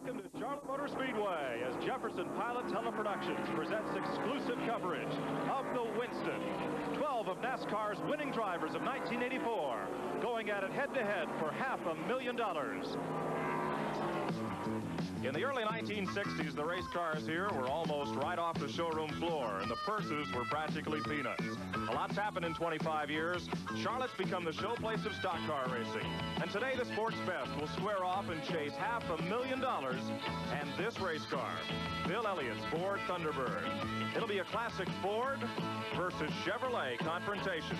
Welcome to Charlotte Motor Speedway as Jefferson Pilot Teleproductions presents exclusive coverage of the Winston. 12 of NASCAR's winning drivers of 1984 going at it head-to-head for $500,000. In the early 1960s, the race cars here were almost right off the showroom floor, and the purses were practically peanuts. A lot's happened in 25 years. Charlotte's become the showplace of stock car racing. And today, the sports best will square off and chase $500,000 and this race car, Bill Elliott's Ford Thunderbird. It'll be a classic Ford versus Chevrolet confrontation.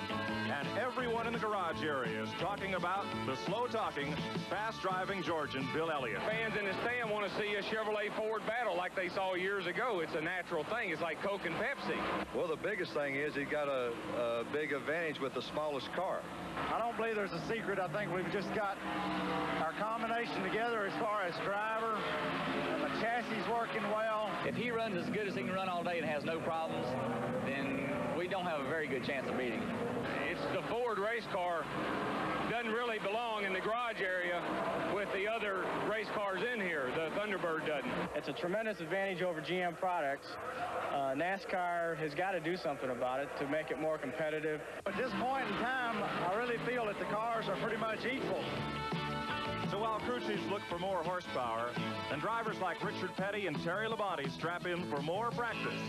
And everyone in the garage area is talking about the slow-talking, fast-driving Georgian Bill Elliott. Fans in the stand want to see a Chevrolet Ford battle like they saw years ago. It's a natural thing. It's like Coke and Pepsi. Well, the biggest thing is he got a big advantage with the smallest car. I don't believe there's a secret. I think we've just got our combination together as far as driver and the chassis working well. If he runs as good as he can run all day and has no problems, then we don't have a very good chance of beating him. It's the Ford race car. Doesn't really belong in the garage area with the other race cars in here. The Thunderbird doesn't. It's a tremendous advantage over GM products. NASCAR has got to do something about it to make it more competitive. At this point in time, I really feel that the cars are pretty much equal. So while crew chiefs look for more horsepower, and drivers like Richard Petty and Terry Labonte strap in for more practice,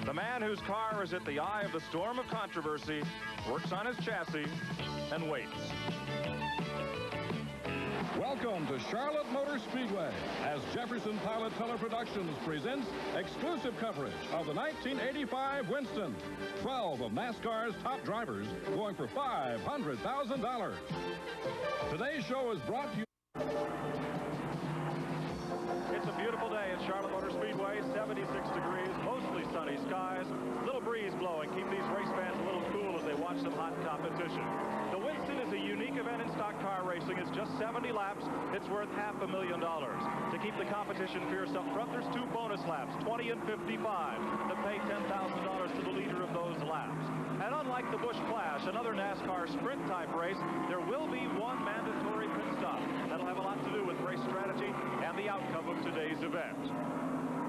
the man whose car is at the eye of the storm of controversy works on his chassis and waits. Welcome to Charlotte Motor Speedway as Jefferson Pilot Teleproductions presents exclusive coverage of the 1985 Winston. 12 of NASCAR's top drivers going for $500,000. Today's show is brought to you. It's a beautiful day at Charlotte Motor Speedway, 76 degrees, mostly sunny skies, little breeze blowing. Keep these race fans a little cool as they watch some hot competition. The Winston is a unique event in stock car racing. It's just 70 laps. It's worth $500,000. To keep the competition fierce up front, there's 2 bonus laps, 20 and 55, that pay $10,000 to the leader of those laps. And unlike the Busch Clash, another NASCAR sprint-type race, there will be one mandatory pit stop. That'll have a lot to do with race strategy and the outcome of today's event.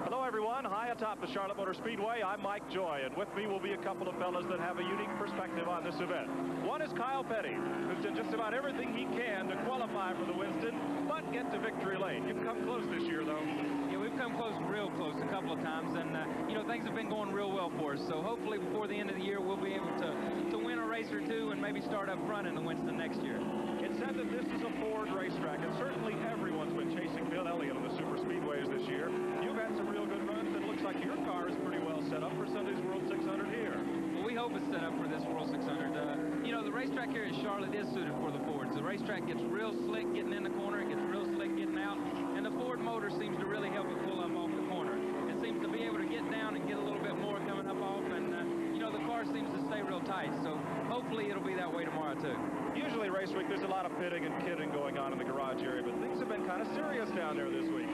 Hello, everyone. Hi atop the Charlotte Motor Speedway. I'm Mike Joy, and with me will be a couple of fellas that have a unique perspective on this event. One is Kyle Petty, who's done just about everything he can to qualify for the Winston, but get to victory lane. You've come close this year, though. Yeah, we've come close, real close, a couple of times, and you know, things have been going real well for us. So hopefully before the end of the year, we'll be able to win a race or two and maybe start up front in the Winston next year. It's said that this is a Ford racetrack, and certainly everyone's been chasing Bill Elliott in the super speedways this year. You've had some real good runs, and it looks like your car is pretty well set up for Sunday's World 600 here. Well, we hope it's set up for this World 600. You know, the racetrack here in Charlotte is suited for the Fords. The racetrack gets real slick getting in the corner, it gets real slick getting out, and the Ford motor seems to really help it pull up off the corner. It seems to be able to get down and get a little bit more coming up off, and you know, the car seems to stay real tight, so hopefully it'll be that way tomorrow too. Usually race week, there's a lot of pitting and kidding going on in the garage area, but things have been kind of serious down there this week.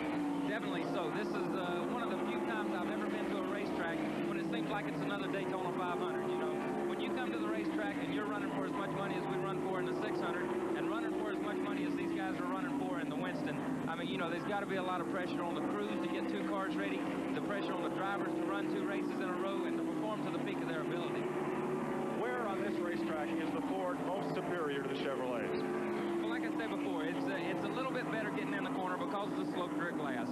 Definitely so. This is one of the few times I've ever been to a racetrack when it seems like it's another Daytona 500. You know, when you come to the racetrack and you're running for as much money as we run for in the 600 and running for as much money as these guys are running for in the Winston, I mean, you know, there's got to be a lot of pressure on the crews to get 2 cars ready, the pressure on the drivers to run 2 races in a row and to perform to the peak of their ability. Where on this racetrack is the Ford most superior to the Chevrolets? Well, like I said before, it's a little bit better getting in the corner because of the slope-drift glass.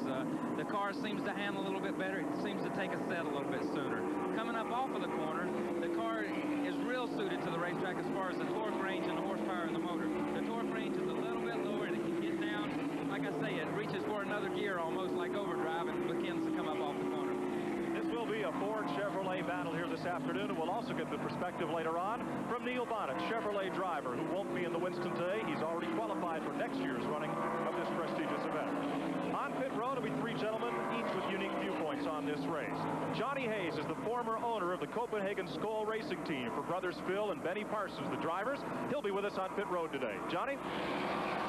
The car seems to handle a little bit better. It seems to take a set a little bit sooner. Coming up off of the corner, the car is real suited to the racetrack as far as the torque range and the horsepower in the motor. The torque range is a little bit lower and it can get down. Like I say, it reaches for another gear almost like overdrive and begins to come up off the corner. This will be a Ford Chevrolet battle here this afternoon, and we'll also get the perspective later on from Neil Bonnet, Chevrolet driver, who won't be in the Winston today. He's already qualified for next year's running of this prestigious event. On pit road will be 3 gentlemen, each with unique viewpoints on this race. Johnny Hayes is the former owner of the the Copenhagen Skoal Racing Team for brothers Phil and Benny Parsons, the drivers. He'll be with us on pit road today. Johnny?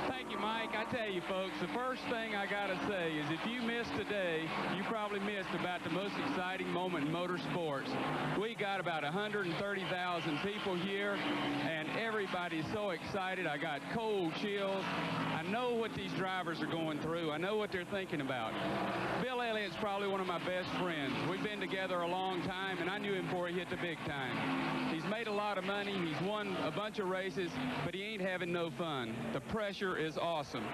Thank you, Mike. I tell you, folks, the first thing I got to say is if you missed today, you probably missed about the most exciting moment in motorsports. We got about 130,000 people here, and everybody's so excited. I got cold chills. I know what these drivers are going through. I know what they're thinking about. Bill Elliott's probably one of my best friends. We've been together a long time, and I knew him before he hit the big time. He's made a lot of money. He's won a bunch of races, but he ain't having no fun. The pressure is awesome.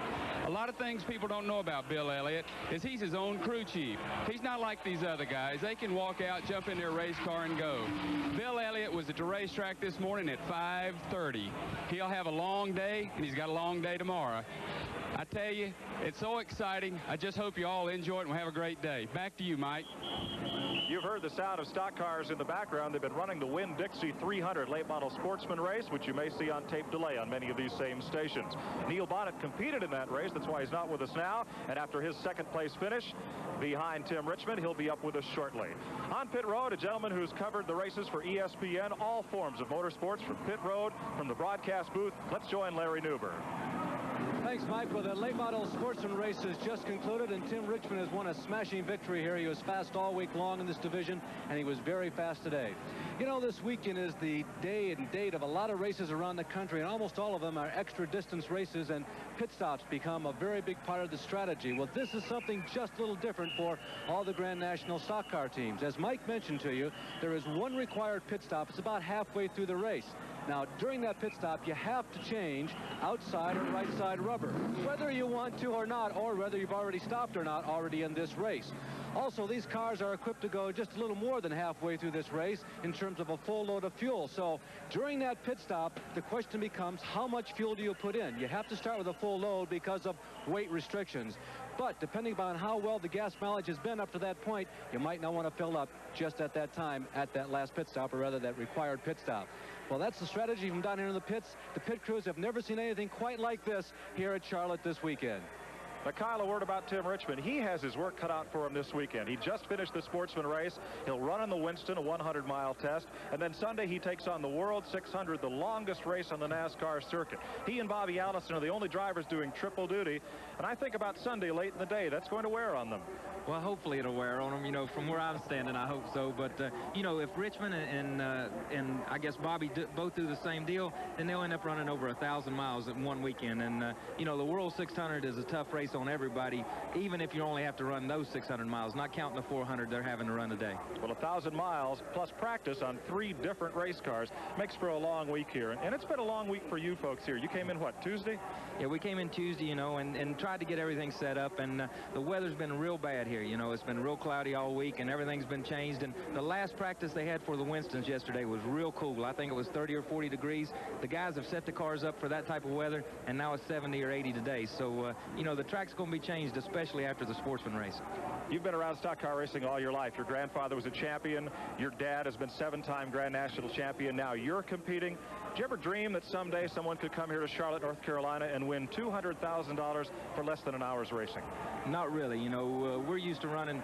A lot of things people don't know about Bill Elliott is he's his own crew chief. He's not like these other guys. They can walk out, jump in their race car, and go. Bill Elliott was at the racetrack this morning at 5:30. He'll have a long day, and he's got a long day tomorrow. I tell you, it's so exciting. I just hope you all enjoy it and we'll have a great day. Back to you, Mike. You've heard the sound of stock cars in the background. They've been running the Winn-Dixie 300 late model sportsman race, which you may see on tape delay on many of these same stations. Neil Bonnet competed in that race. That's why he's not with us now. And after his second place finish behind Tim Richmond, he'll be up with us shortly. On pit road, a gentleman who's covered the races for ESPN, all forms of motorsports from pit road, from the broadcast booth. Let's join Larry Newber. Thanks, Mike. Well, the late model sportsman race has just concluded, and Tim Richmond has won a smashing victory here. He was fast all week long in this division, and he was very fast today. You know, this weekend is the day and date of a lot of races around the country, and almost all of them are extra distance races, and pit stops become a very big part of the strategy. Well, this is something just a little different for all the Grand National stock car teams. As Mike mentioned to you, there is one required pit stop. It's about halfway through the race. Now, during that pit stop, you have to change outside or right side rubber, whether you want to or not, or whether you've already stopped or not already in this race. Also, these cars are equipped to go just a little more than halfway through this race in terms of a full load of fuel. So during that pit stop, the question becomes, how much fuel do you put in? You have to start with a full load because of weight restrictions. But depending on how well the gas mileage has been up to that point, you might not want to fill up just at that time at that last pit stop, or rather that required pit stop. Well, that's the strategy from down here in the pits. The pit crews have never seen anything quite like this here at Charlotte this weekend. Now, Kyle, a word about Tim Richmond. He has his work cut out for him this weekend. He just finished the sportsman race. He'll run in the Winston, a 100-mile test. And then Sunday, he takes on the World 600, the longest race on the NASCAR circuit. He and Bobby Allison are the only drivers doing triple duty. And I think about Sunday late in the day, that's going to wear on them. Well, hopefully it'll wear on them. You know, from where I'm standing, I hope so. But, you know, if Richmond and I guess Bobby both do the same deal, then they'll end up running over 1,000 miles in one weekend. And, you know, the World 600 is a tough race on everybody, even if you only have to run those 600 miles, not counting the 400 they're having to run today. Well, 1,000 miles plus practice on 3 different race cars makes for a long week here. And it's been a long week for you folks here. You came in, what, Tuesday? Yeah, we came in Tuesday, you know, and tried to get everything set up. And the weather's been real bad here. You know, it's been real cloudy all week, and everything's been changed. And the last practice they had for the Winstons yesterday was real cool. I think it was 30 or 40 degrees. The guys have set the cars up for that type of weather, and now it's 70 or 80 today. So, you know, the track's going to be changed, especially after the sportsman race. You've been around stock car racing all your life. Your grandfather was a champion. Your dad has been 7-time Grand National champion. Now you're competing. Did you ever dream that someday someone could come here to Charlotte, North Carolina and win $200,000 for less than an hour's racing? Not really. You know, we're used to running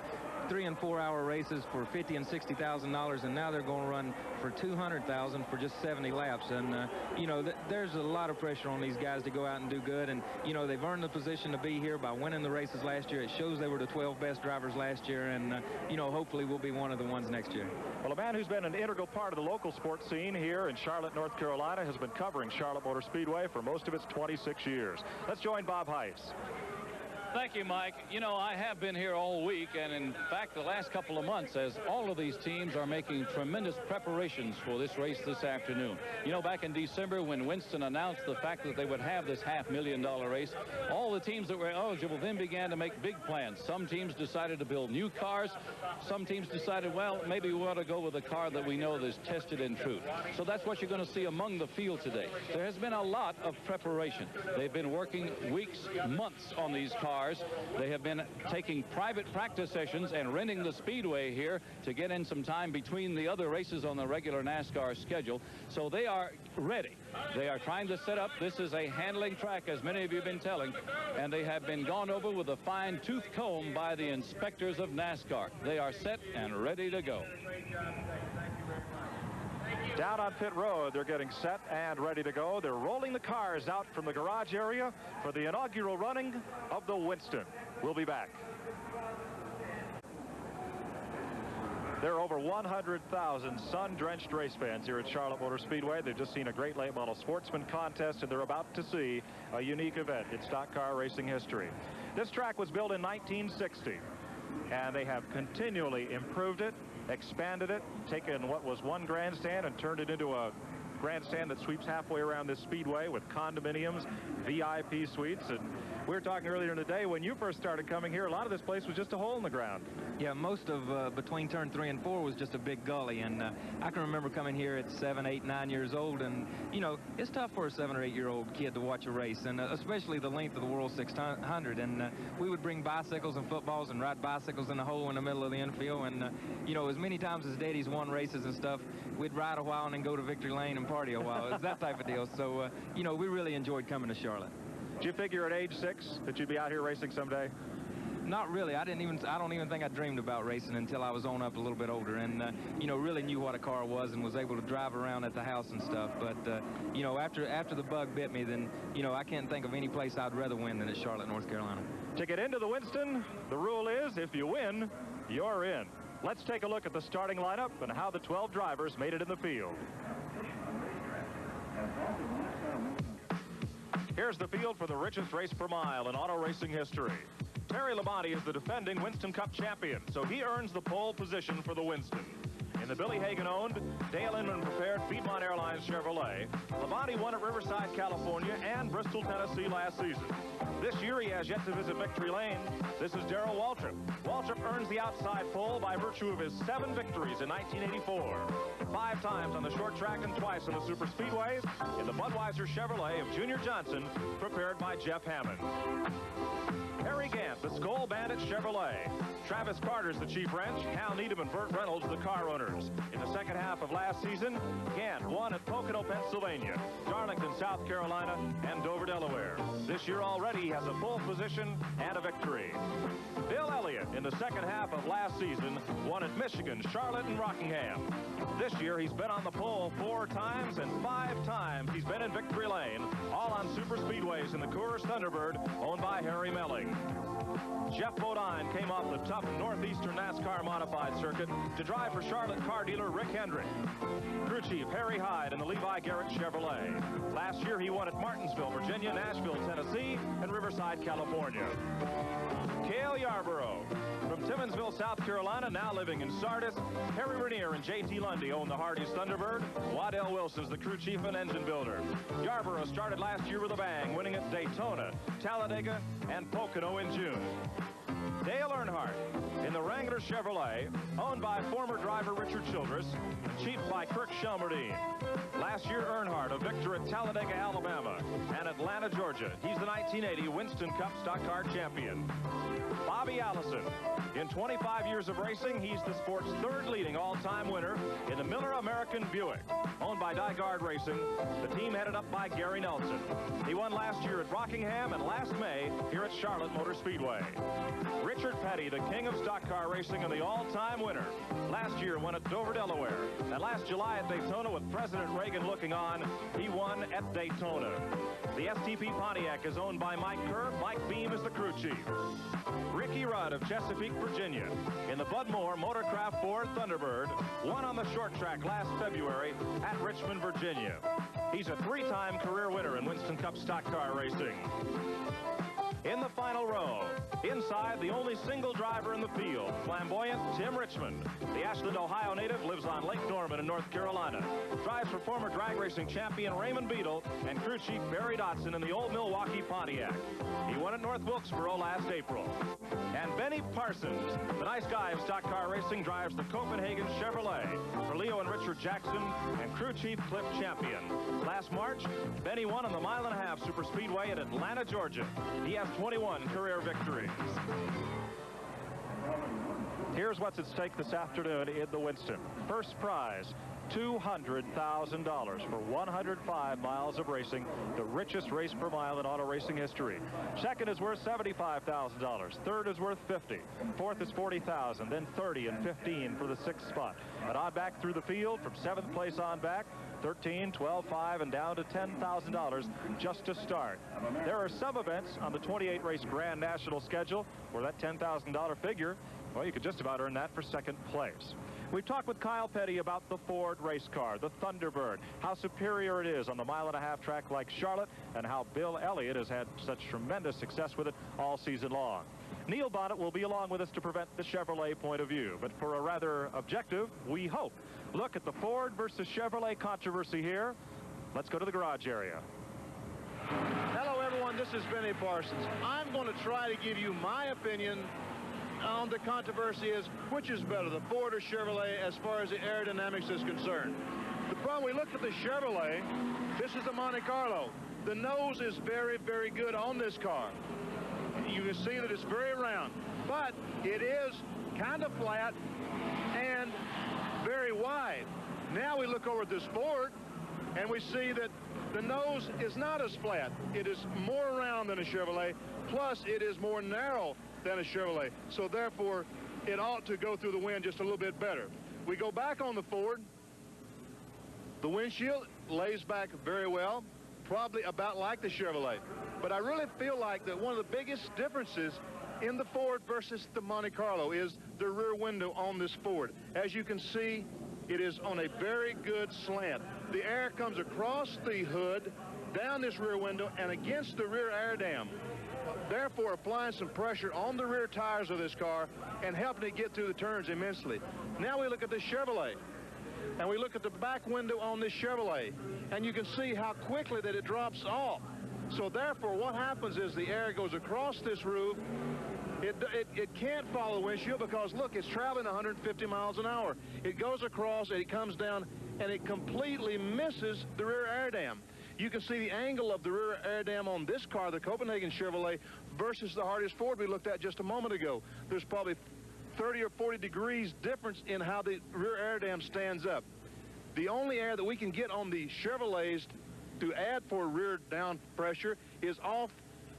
3- and 4-hour races for $50,000 and $60,000, and now they're going to run for $200,000 for just 70 laps. And you know, there's a lot of pressure on these guys to go out and do good. And you know, they've earned the position to be here by winning the races last year. It shows they were the 12 best drivers last year, and you know, hopefully we'll be one of the ones next year. Well, a man who's been an integral part of the local sports scene here in Charlotte, North Carolina, has been covering Charlotte Motor Speedway for most of its 26 years. Let's join Bob Heiss. Thank you, Mike. You know, I have been here all week, and in fact, the last couple of months, as all of these teams are making tremendous preparations for this race this afternoon. You know, back in December, when Winston announced the fact that they would have this $500,000 race, all the teams that were eligible then began to make big plans. Some teams decided to build new cars. Some teams decided, well, maybe we ought to go with a car that we know that's tested and true. So that's what you're going to see among the field today. There has been a lot of preparation. They've been working weeks, months on these cars. They have been taking private practice sessions and renting the Speedway here to get in some time between the other races on the regular NASCAR schedule. So they are ready. They are trying to set up. This is a handling track, as many of you have been telling, and they have been gone over with a fine-tooth comb by the inspectors of NASCAR. They are set and ready to go. Down on pit road, they're getting set and ready to go. They're rolling the cars out from the garage area for the inaugural running of the Winston. We'll be back. There are over 100,000 sun-drenched race fans here at Charlotte Motor Speedway. They've just seen a great late model sportsman contest, and they're about to see a unique event in stock car racing history. This track was built in 1960, and they have continually improved it, expanded it, taken what was one grandstand and turned it into a grandstand that sweeps halfway around this speedway with condominiums, VIP suites. And we were talking earlier in the day, when you first started coming here, a lot of this place was just a hole in the ground. Yeah, most of between turn 3 and 4 was just a big gully, and I can remember coming here at 7, 8, 9 years old, and you know, it's tough for a 7 or 8 year old kid to watch a race, and especially the length of the World 600. And we would bring bicycles and footballs and ride bicycles in the hole in the middle of the infield, and you know, as many times as Daddy's won races and stuff, we'd ride a while and then go to Victory Lane and party a while. It was that type of deal. So you know, we really enjoyed coming to Charlotte. Did you figure at age 6 that you'd be out here racing someday? Not really. I don't even think I dreamed about racing until I was on up a little bit older, and you know, really knew what a car was and was able to drive around at the house and stuff. But you know, after the bug bit me, then you know, I can't think of any place I'd rather win than at Charlotte, North Carolina. To get into the Winston, the rule is if you win, you're in. Let's take a look at the starting lineup and how the 12 drivers made it in the field. Here's the field for the richest race per mile in auto racing history. Terry Labonte is the defending Winston Cup champion, so he earns the pole position for the Winston. In the Billy Hagan-owned, Dale Inman-prepared Piedmont Airlines Chevrolet, Labonte won at Riverside, California and Bristol, Tennessee last season. This year he has yet to visit Victory Lane. This is Darrell Waltrip. Waltrip earns the outside pole by virtue of his 7 victories in 1984. 5 times on the short track and twice on the super speedway in the Budweiser Chevrolet of Junior Johnson, prepared by Jeff Hammond. Harry Gant, the Skoll Bandit Chevrolet. Travis Carter's the chief wrench. Hal Needham and Burt Reynolds, the car owners. In the second half of last season, Gant won at Pocono, Pennsylvania, Darlington, South Carolina, and Dover, Delaware. This year already he has a pole position and a victory. Bill Elliott, in the second half of last season, won at Michigan, Charlotte, and Rockingham. This year he's been on the pole 4 times, and 5 times he's been in Victory Lane, all on super speedways in the Coors Thunderbird, owned by Harry Melling. Jeff Bodine came off the tough Northeastern NASCAR modified circuit to drive for Charlotte car dealer Rick Hendrick. Crew chief Harry Hyde in the Levi Garrett Chevrolet. Last year he won at Martinsville, Virginia, Nashville, Tennessee, and Riverside, California. Cale Yarborough. From Timmonsville, South Carolina, now living in Sardis, Harry Renier and J.T. Lundy own the Hardee's Thunderbird. Waddell Wilson's the crew chief and engine builder. Yarborough started last year with a bang, winning at Daytona, Talladega, and Pocono in June. Dale Earnhardt in the Wrangler Chevrolet, owned by former driver Richard Childress, chiefed by Kirk Shelmerdine. Last year, Earnhardt, a victor at Talladega, Alabama, and Atlanta, Georgia. He's the 1980 Winston Cup Stock Car champion. Bobby Allison. In 25 years of racing, he's the sport's 3rd leading all-time winner in the Miller American Buick, owned by Dygard Racing, the team headed up by Gary Nelson. He won last year at Rockingham and last May here at Charlotte Motor Speedway. Richard Petty, the king of stock car racing and the all-time winner. Last year won at Dover, Delaware, and last July at Daytona with President Reagan looking on, he won at Daytona. The STP Pontiac is owned by Mike Kerr. Mike Beam is the crew chief. Ricky Rudd of Chesapeake, Virginia, in the Bud Moore Motorcraft 4 Thunderbird, won on the short track last February at Richmond, Virginia. He's a 3-time career winner in Winston Cup stock car racing. In the final row, inside, the only single driver in the field, flamboyant Tim Richmond. The Ashland, Ohio native lives on Lake Norman in North Carolina. Drives for former drag racing champion Raymond Beadle and crew chief Barry Dotson in the old Milwaukee Pontiac. He won at North Wilkesboro last April. And Benny Parsons, the nice guy of stock car racing, drives the Copenhagen Chevrolet for Leo and Richard Jackson and crew chief Cliff Champion. Last March, Benny won on the 1.5-mile super speedway in Atlanta, Georgia. He has 21 career victories. Here's what's at stake this afternoon in the Winston. First prize, $200,000 for 105 miles of racing, the richest race per mile in auto racing history. Second is worth $75,000. Third is worth $50,000. Fourth is $40,000, then $30,000 and $15,000 for the sixth spot. But on back through the field from seventh place on back, $13,000, $12,000, $5,000, and down to $10,000 just to start. There are some events on the 28-race Grand National schedule where that $10,000 figure, well, you could just about earn that for second place. We've talked with Kyle Petty about the Ford race car, the Thunderbird, how superior it is on the mile-and-a-half track like Charlotte, and how Bill Elliott has had such tremendous success with it all season long. Neil Bonnet will be along with us to prevent the Chevrolet point of view, but for a rather objective, we hope, look at the Ford versus Chevrolet controversy here. Let's go to the garage area. Hello, everyone. This is Benny Parsons. I'm going to try to give you my opinion on the controversy is which is better, the Ford or Chevrolet, as far as the aerodynamics is concerned. The problem, we look at the Chevrolet, this is the Monte Carlo. The nose is very, very good on this car. You can see that it's very round, but it is kind of flat and very wide. Now we look over at this Ford, and we see that the nose is not as flat. It is more round than a Chevrolet, plus it is more narrow than a Chevrolet. So therefore, it ought to go through the wind just a little bit better. We go back on the Ford. The windshield lays back very well, probably about like the Chevrolet. But I really feel like that one of the biggest differences in the Ford versus the Monte Carlo is the rear window on this Ford. As you can see, it is on a very good slant. The air comes across the hood, down this rear window, and against the rear air dam, therefore applying some pressure on the rear tires of this car and helping it get through the turns immensely. Now we look at the Chevrolet, and we look at the back window on this Chevrolet, and you can see how quickly that it drops off. So therefore, what happens is the air goes across this roof. It can't follow the windshield because, look, it's traveling 150 miles an hour. It goes across, and it comes down, and it completely misses the rear air dam. You can see the angle of the rear air dam on this car, the Copenhagen Chevrolet, versus the Hardy's Ford we looked at just a moment ago. There's probably 30 or 40 degrees difference in how the rear air dam stands up. The only air that we can get on the Chevrolets to add for rear down pressure is off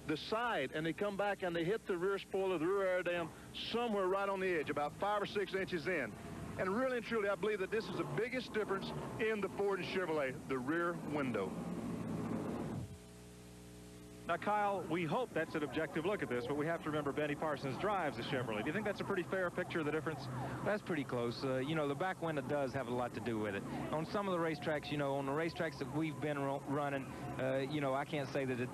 the side, and they come back and they hit the rear spoiler, the rear air dam, somewhere right on the edge, about 5 or 6 inches in. And really and truly, I believe that this is the biggest difference in the Ford and Chevrolet, the rear window. Now, Kyle, we hope that's an objective look at this, but we have to remember Benny Parsons drives a Chevrolet. Do you think that's a pretty fair picture of the difference? That's pretty close. You know, the back window does have a lot to do with it. On some of the racetracks, you know, on the racetracks that we've been running, you know, I can't say that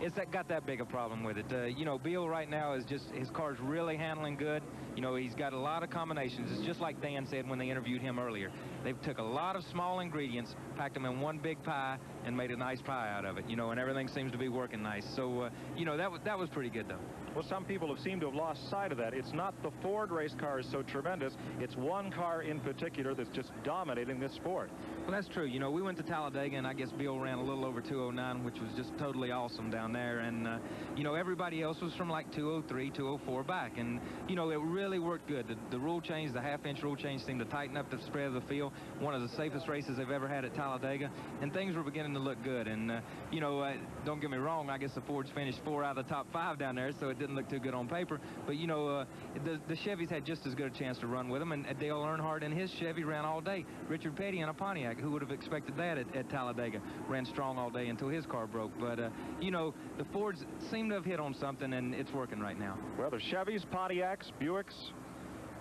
it's got that big a problem with it. You know, Beal right now is just, his car's really handling good. You know, he's got a lot of combinations. It's just like Dan said when they interviewed him earlier. They took a lot of small ingredients, packed them in one big pie, and made a nice pie out of it, you know, and everything seems to be working nice. So, you know, that was pretty good, though. Well, some people have seemed to have lost sight of that. It's not the Ford race car is so tremendous. It's one car in particular that's just dominating this sport. Well, that's true. You know, we went to Talladega, and I guess Bill ran a little over 209, which was just totally awesome down there. And, you know, everybody else was from like 203, 204 back. And, you know, it really worked good. The rule change, the half-inch rule change seemed to tighten up the spread of the field. One of the safest races they've ever had at Talladega. And things were beginning to look good. And, you know, don't get me wrong, I guess the Fords finished 4 out of the top 5 down there, so it didn't look too good on paper. But, you know, the Chevys had just as good a chance to run with them. And Dale Earnhardt and his Chevy ran all day. Richard Petty in a Pontiac, who would have expected that at Talladega, ran strong all day until his car broke. But, you know, the Fords seem to have hit on something, and it's working right now. Well, there's Chevys, Pontiacs, Buicks,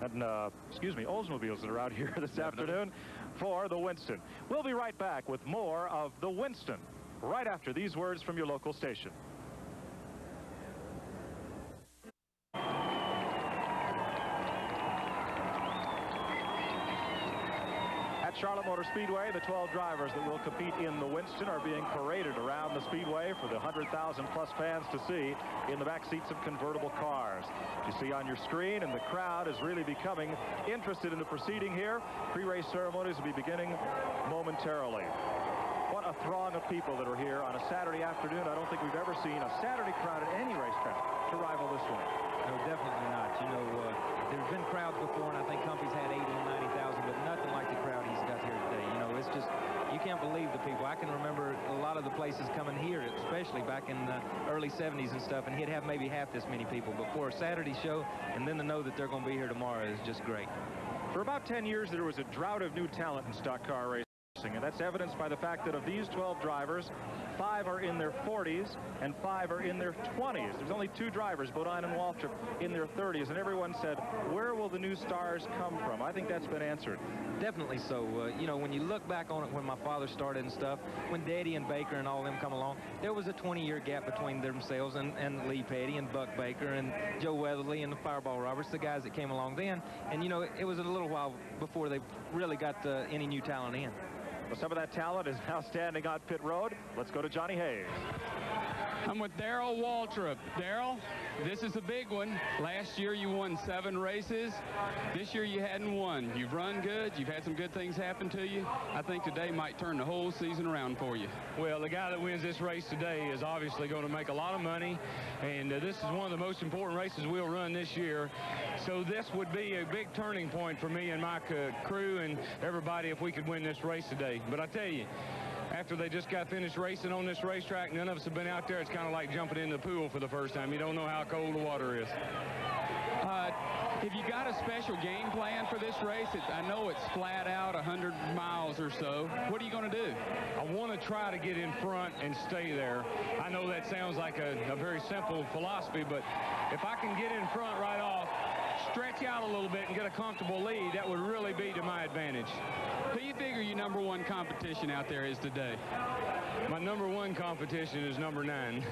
and, Oldsmobiles that are out here this afternoon for the Winston. We'll be right back with more of the Winston right after these words from your local station. At Charlotte Motor Speedway, the 12 drivers that will compete in the Winston are being paraded around the Speedway for the 100,000-plus fans to see in the back seats of convertible cars. You see on your screen, and the crowd is really becoming interested in the proceeding here. Pre-race ceremonies will be beginning momentarily. What a throng of people that are here on a Saturday afternoon. I don't think we've ever seen a Saturday crowd at any racetrack to rival this one. No, definitely not. You know, there's been crowds before, and I think Humpy's had 80 and 90,000, but nothing like the crowd he's got here today. it's just, you can't believe the people. I can remember a lot of the places coming here, especially back in the early 70s and stuff, and he'd have maybe half this many people. But for a Saturday show, and then to know that they're going to be here tomorrow is just great. For about 10 years, there was a drought of new talent in stock car racing, and that's evidenced by the fact that of these 12 drivers, 5 are in their 40s and 5 are in their 20s. There's only 2 drivers, Bodine and Waltrip, in their 30s, and everyone said, where will the new stars come from? I think that's been answered. Definitely so. You know, when you look back on it when my father started and stuff, when Daddy and Baker and all them come along, there was a 20-year gap between themselves and Lee Petty and Buck Baker and Joe Weatherly and the Fireball Roberts, the guys that came along then. And, you know, it was a little while before they really got any new talent in. Well, some of that talent is now standing on pit road. Let's go to Johnny Hayes. I'm with Darrell Waltrip. Darrell, this is a big one. Last year you won 7 races. This year you hadn't won. You've run good. You've had some good things happen to you. I think today might turn the whole season around for you. Well, the guy that wins this race today is obviously going to make a lot of money, and this is one of the most important races we'll run this year. So this would be a big turning point for me and my crew and everybody if we could win this race today. But I tell you, after they just got finished racing on this racetrack, none of us have been out there. It's kind of like jumping in the pool for the first time. You don't know how cold the water is. Have you got a special game plan for this race? I know it's flat out 100 miles or so. What are you going to do? I want to try to get in front and stay there. I know that sounds like a very simple philosophy, but if I can get in front right off, stretch out a little bit and get a comfortable lead, that would really be to my advantage. Who do you figure your #1 competition out there is today? My #1 competition is number 9.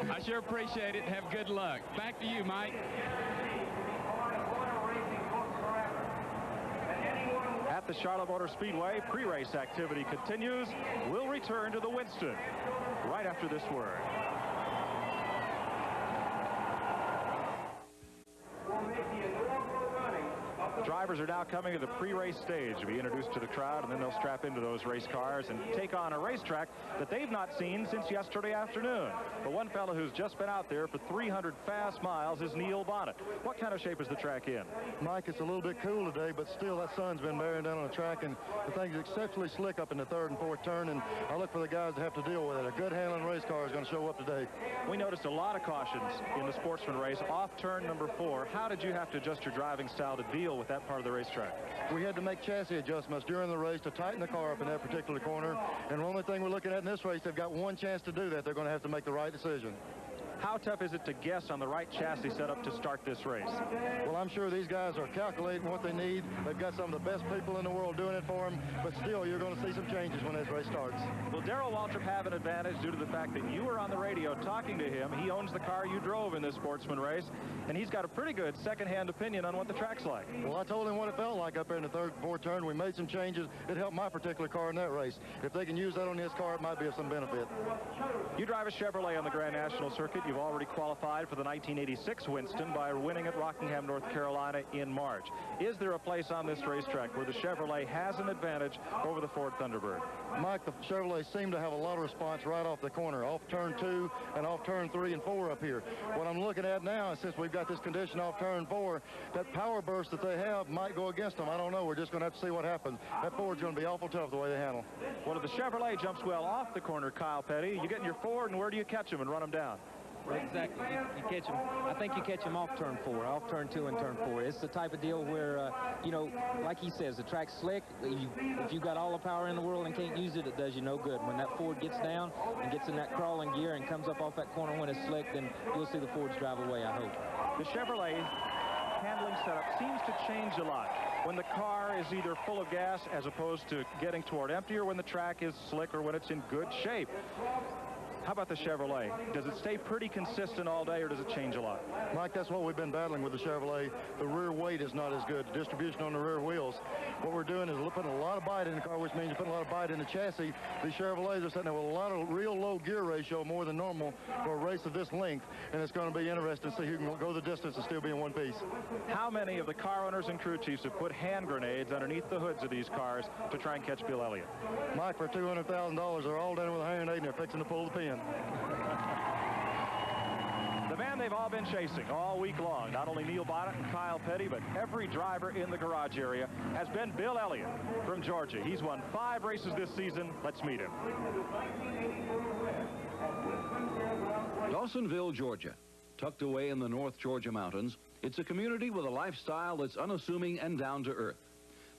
I sure appreciate it. Have good luck. Back to you, Mike. At the Charlotte Motor Speedway, pre-race activity continues. We'll return to the Winston right after this word. Drivers are now coming to the pre-race stage to be introduced to the crowd, and then they'll strap into those race cars and take on a racetrack that they've not seen since yesterday afternoon. But one fellow who's just been out there for 300 fast miles is Neil Bonnet. What kind of shape is the track in? Mike, it's a little bit cool today, but still that sun's been bearing down on the track, and the thing's exceptionally slick up in the 3rd and 4th turn, and I look for the guys to have to deal with it. A good handling race car is going to show up today. We noticed a lot of cautions in the sportsman race off turn number 4. How did you have to adjust your driving style to deal with that part of the racetrack? We had to make chassis adjustments during the race to tighten the car up in that particular corner, and the only thing we're looking at in this race, they've got one chance to do that. They're going to have to make the right decision. How tough is it to guess on the right chassis setup to start this race? Well, I'm sure these guys are calculating what they need. They've got some of the best people in the world doing it for them, but still, you're going to see some changes when this race starts. Will Darrell Waltrip have an advantage due to the fact that you were on the radio talking to him? He owns the car you drove in this sportsman race, and he's got a pretty good second-hand opinion on what the track's like. Well, I told him what it felt like up there in the 3rd and 4th turn. We made some changes. It helped my particular car in that race. If they can use that on his car, it might be of some benefit. You drive a Chevrolet on the Grand National Circuit. You've already qualified for the 1986 Winston by winning at Rockingham, North Carolina in March. Is there a place on this racetrack where the Chevrolet has an advantage over the Ford Thunderbird? Mike, the Chevrolet seem to have a lot of response right off the corner, off turn 2 and off turn 3 and 4 up here. What I'm looking at now is since we've got this condition off turn 4, that power burst that they have might go against them. I don't know. We're just going to have to see what happens. That Ford's going to be awful tough the way they handle. Well, if the Chevrolet jumps well off the corner, Kyle Petty, you get in your Ford, and where do you catch them and run them down? Exactly. You catch them. I think you catch them off turn 4, off turn 2 and turn 4. It's the type of deal where, you know, like he says, the track's slick. If you've got all the power in the world and can't use it, it does you no good. When that Ford gets down and gets in that crawling gear and comes up off that corner when it's slick, then you'll see the Fords drive away, I hope. The Chevrolet handling setup seems to change a lot when the car is either full of gas as opposed to getting toward empty, or when the track is slick, or when it's in good shape. How about the Chevrolet? Does it stay pretty consistent all day, or does it change a lot? Mike, that's what we've been battling with the Chevrolet. The rear weight is not as good. The distribution on the rear wheels. What we're doing is we're putting a lot of bite in the car, which means you're putting a lot of bite in the chassis. The Chevrolets are sitting there with a lot of real low gear ratio, more than normal for a race of this length, and it's going to be interesting to see who can go the distance and still be in one piece. How many of the car owners and crew chiefs have put hand grenades underneath the hoods of these cars to try and catch Bill Elliott? Mike, for $200,000, they're all down with a hand grenade and they're fixing to pull the pin. The man And they've all been chasing all week long. Not only Neil Bonnet and Kyle Petty, but every driver in the garage area has been Bill Elliott from Georgia. He's won 5 races this season. Let's meet him. Dawsonville, Georgia. Tucked away in the North Georgia mountains, it's a community with a lifestyle that's unassuming and down to earth.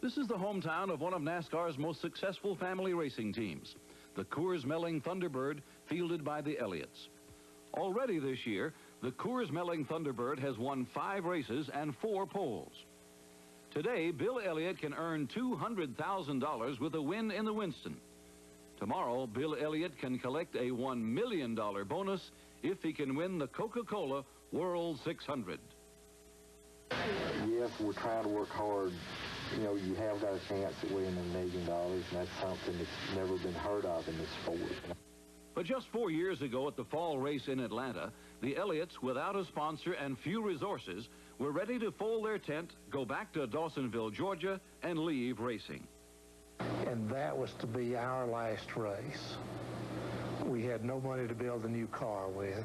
This is the hometown of one of NASCAR's most successful family racing teams, the Coors Melling Thunderbird, fielded by the Elliots. Already this year, the Coors Melling Thunderbird has won 5 races and 4 poles. Today, Bill Elliott can earn $200,000 with a win in the Winston. Tomorrow, Bill Elliott can collect a $1 million bonus if he can win the Coca-Cola World 600. Yes, we're trying to work hard. You know, you have got a chance at winning $1 million, and that's something that's never been heard of in this sport. But just 4 years ago at the fall race in Atlanta, the Elliots, without a sponsor and few resources, were ready to fold their tent, go back to Dawsonville, Georgia, and leave racing. And that was to be our last race. We had no money to build a new car with,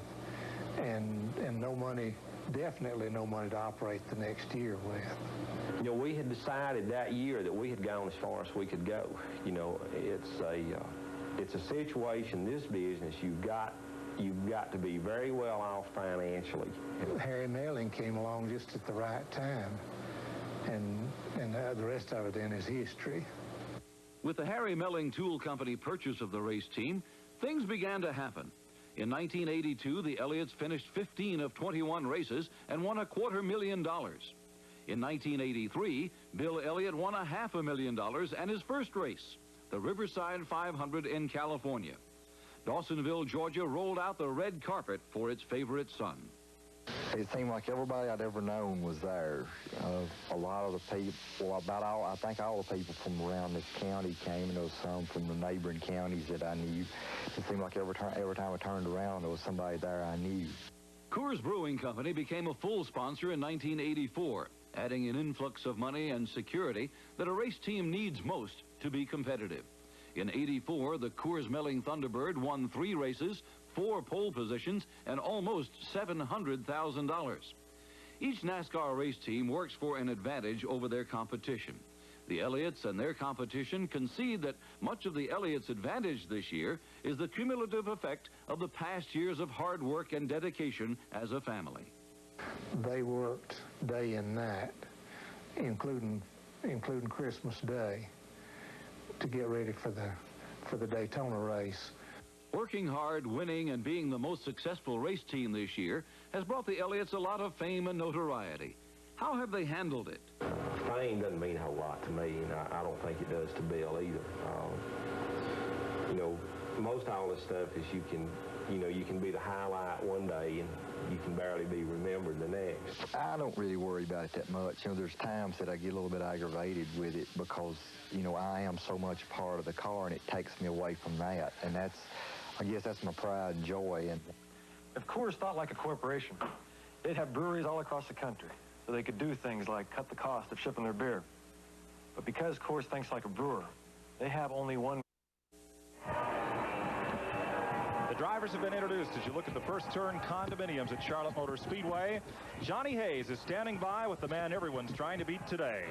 and no money, definitely no money to operate the next year with. You know, we had decided that year that we had gone as far as we could go. You know, it's a situation, this business, you've got to be very well off financially. Harry Melling came along just at the right time, and the rest of it then is history. With the Harry Melling Tool Company purchase of the race team, things began to happen. In 1982, the Elliots finished 15 of 21 races and won $250,000. In 1983, Bill Elliott won $500,000 and his first race, the Riverside 500 in California. Dawsonville, Georgia rolled out the red carpet for its favorite son. It seemed like everybody I'd ever known was there. A lot of the people, I think all the people from around this county came, and there was some from the neighboring counties that I knew. It seemed like every time I turned around, there was somebody there I knew. Coors Brewing Company became a full sponsor in 1984, adding an influx of money and security that a race team needs most to be competitive. In '84, the Coors Melling Thunderbird won 3 races, 4 pole positions, and almost $700,000. Each NASCAR race team works for an advantage over their competition. The Elliots and their competition concede that much of the Elliots' advantage this year is the cumulative effect of the past years of hard work and dedication as a family. They worked day and night, including Christmas Day, to get ready for the Daytona race. Working hard, winning, and being the most successful race team this year has brought the Elliots a lot of fame and notoriety. How have they handled it? Fame doesn't mean a whole lot to me, and I don't think it does to Bill either. You know, most all this stuff is you can be the highlight one day and you can barely be remembered the next. I don't really worry about it that much. You know, there's times that I get a little bit aggravated with it because, you know, I am so much part of the car and it takes me away from that. And I guess that's my pride and joy. And if Coors thought like a corporation, they'd have breweries all across the country so they could do things like cut the cost of shipping their beer. But because Coors thinks like a brewer, they have only one. The drivers have been introduced as you look at the first turn condominiums at Charlotte Motor Speedway. Johnny Hayes is standing by with the man everyone's trying to beat today.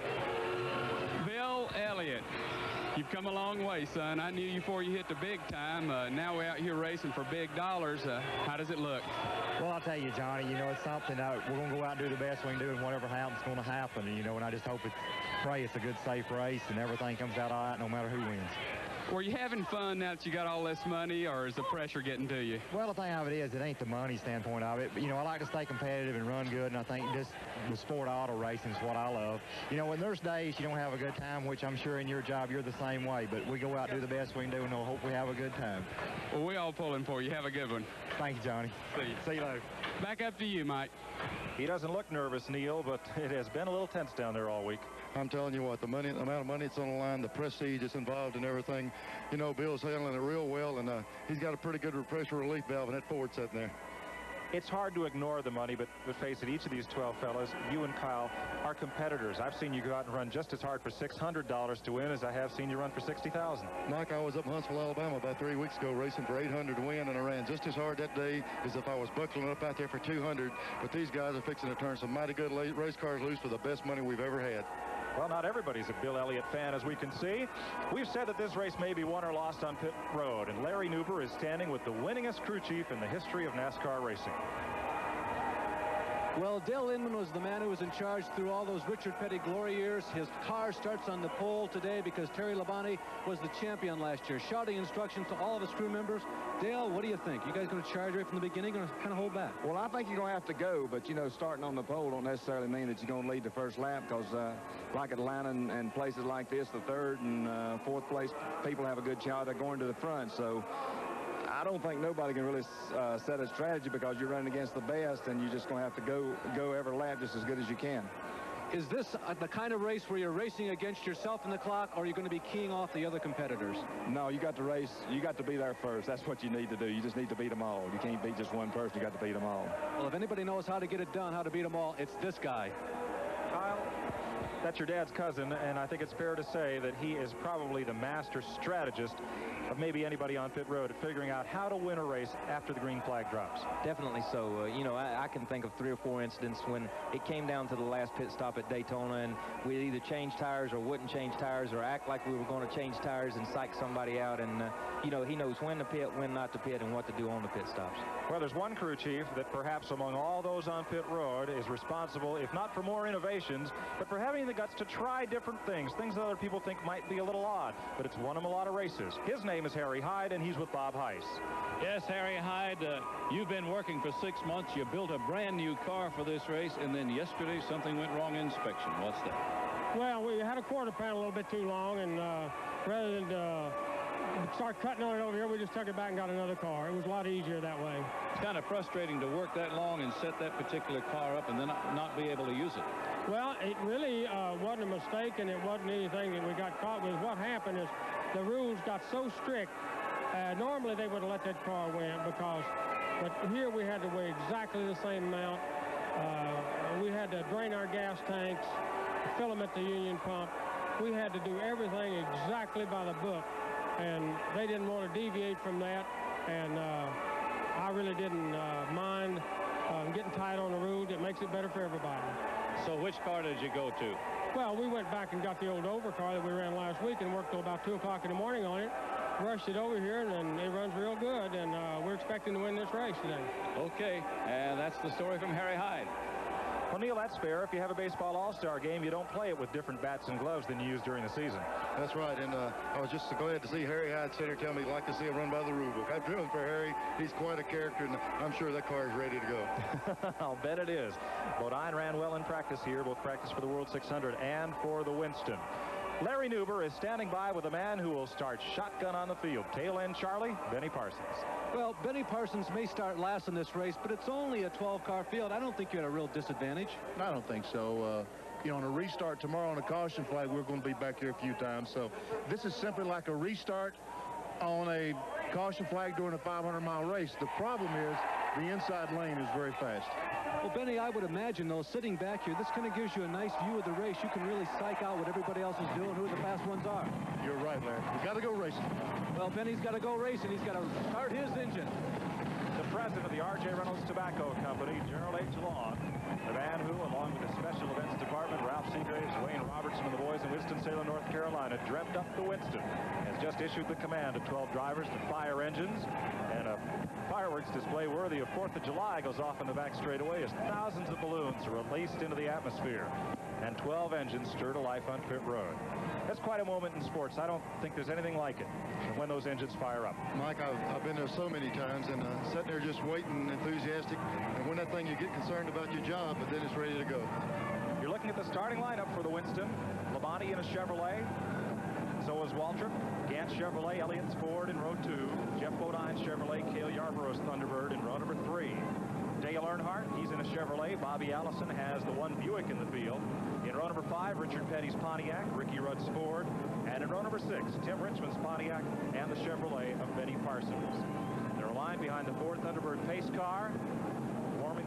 Bill Elliott. You've come a long way, son. I knew you before you hit the big time. Now we're out here racing for big dollars. How does it look? Well, I'll tell you, Johnny, you know, it's something that we're going to go out and do the best we can do, and whatever happens is going to happen. And, you know, and I just pray it's a good, safe race and everything comes out all right no matter who wins. Were you having fun now that you got all this money, or is the pressure getting to you? Well, the thing of it is, it ain't the money standpoint of it. But, you know, I like to stay competitive and run good, and I think just the sport of auto racing is what I love. You know, when there's days you don't have a good time, which I'm sure in your job you're the same way, but we go out and do the best we can do, and we'll hope we have a good time. Well, we all pulling for you. Have a good one. Thank you, Johnny. See you. See you later. Back up to you, Mike. He doesn't look nervous, Neil, but it has been a little tense down there all week. I'm telling you what, the amount of money that's on the line, the prestige that's involved in everything, you know, Bill's handling it real well, and he's got a pretty good pressure relief valve in that Ford sitting there. It's hard to ignore the money, but face it, each of these 12 fellas, you and Kyle, are competitors. I've seen you go out and run just as hard for $600 to win as I have seen you run for $60,000. Mike, I was up in Huntsville, Alabama about 3 weeks ago racing for $800 to win, and I ran just as hard that day as if I was buckling up out there for $200. But these guys are fixing to turn some mighty good race cars loose for the best money we've ever had. Well, not everybody's a Bill Elliott fan, as we can see. We've said that this race may be won or lost on pit road, and Larry Nuber is standing with the winningest crew chief in the history of NASCAR racing. Well, Dale Inman was the man who was in charge through all those Richard Petty glory years. His car starts on the pole today because Terry Labonte was the champion last year. Shouting instructions to all of his crew members. Dale, what do you think? You guys going to charge right from the beginning, or kind of hold back? Well, I think you're going to have to go, but, you know, starting on the pole don't necessarily mean that you're going to lead the first lap, because like Atlanta and places like this, the third and fourth place people have a good shot at going to the front. So I don't think nobody can really set a strategy, because you're running against the best, and you're just going to have to go every lap just as good as you can. Is this the kind of race where you're racing against yourself in the clock, or are you going to be keying off the other competitors? No, you got to race. You got to be there first. That's what you need to do. You just need to beat them all. You can't beat just one person. You got to beat them all. Well, if anybody knows how to get it done, how to beat them all, it's this guy. Kyle, that's your dad's cousin, and I think it's fair to say that he is probably the master strategist of maybe anybody on pit road at figuring out how to win a race after the green flag drops. Definitely so. You know, I can think of 3 or 4 incidents when it came down to the last pit stop at Daytona, and we'd either change tires or wouldn't change tires, or act like we were going to change tires and psych somebody out. And, you know, he knows when to pit, when not to pit, and what to do on the pit stops. Well, there's one crew chief that perhaps among all those on pit road is responsible, if not for more innovations, but for having the guts to try different things that other people think might be a little odd, but it's won him a lot of races. His name is Harry Hyde, and he's with Bob Heiss. Yes, Harry Hyde, you've been working for 6 months. You built a brand new car for this race, and then yesterday something went wrong in inspection. What's that? Well, we had a quarter panel a little bit too long, and rather than start cutting on it over here, we just took it back and got another car. It was a lot easier that way. It's kind of frustrating to work that long and set that particular car up and then not be able to use it. Well, it really wasn't a mistake, and it wasn't anything that we got caught with. What happened is the rules got so strict. Normally they would have let that car win, but here we had to weigh exactly the same amount. We had to drain our gas tanks, fill them at the union pump. We had to do everything exactly by the book, and they didn't want to deviate from that, and I really didn't mind getting tight on the rules. It makes it better for everybody. So which car did you go to? Well, we went back and got the old Over car that we ran last week and worked till about 2 o'clock in the morning on it. Rushed it over here, and it runs real good, and we're expecting to win this race today. Okay, and that's the story from Harry Hyde. Well, Neil, that's fair. If you have a baseball all-star game, you don't play it with different bats and gloves than you use during the season. That's right, and I was just glad to see Harry Hyde sit here tell me he'd like to see him run by the rule book. I've driven for Harry. He's quite a character, and I'm sure that car is ready to go. I'll bet it is. Bodine ran well in practice here, both practice for the World 600 and for the Winston. Larry Nuber is standing by with a man who will start shotgun on the field. Tail end Charlie, Benny Parsons. Well, Benny Parsons may start last in this race, but it's only a 12-car field. I don't think you're at a real disadvantage. I don't think so. You know, on a restart tomorrow on a caution flag, we're going to be back here a few times. So this is simply like a restart on a caution flag during a 500-mile race. The problem is the inside lane is very fast. Well, Benny, I would imagine, though, sitting back here, this kind of gives you a nice view of the race. You can really psych out what everybody else is doing, who the fast ones are. You're right, Larry. You got to go racing. Well, Benny's got to go racing. He's got to start his engine. The president of the R.J. Reynolds Tobacco Company, General H. Long, the man who, along with the Special Events Department, Ralph Seagraves, Wayne Robertson, and the boys in Winston-Salem, North Carolina, dreamt up the Winston, has just issued the command to 12 drivers to fire engines, and a fireworks display worthy of 4th of July goes off in the back straightaway as thousands of balloons are released into the atmosphere, and 12 engines stir to life on pit road. That's quite a moment in sports. I don't think there's anything like it when those engines fire up. Mike, I've been there so many times, and sitting there just waiting, enthusiastic, and when that thing you get concerned about your job, but then it's ready to go. You're looking at the starting lineup for the Winston. Labonte in a Chevrolet. So is Waltrip. Gant Chevrolet, Elliott's Ford in row 2. Jeff Bodine's Chevrolet, Cale Yarborough's Thunderbird in row number 3. Dale Earnhardt, he's in a Chevrolet. Bobby Allison has the one Buick in the field. In row number 5, Richard Petty's Pontiac, Ricky Rudd's Ford. And in row number 6, Tim Richmond's Pontiac and the Chevrolet of Benny Parsons. They're aligned behind the Ford Thunderbird pace car.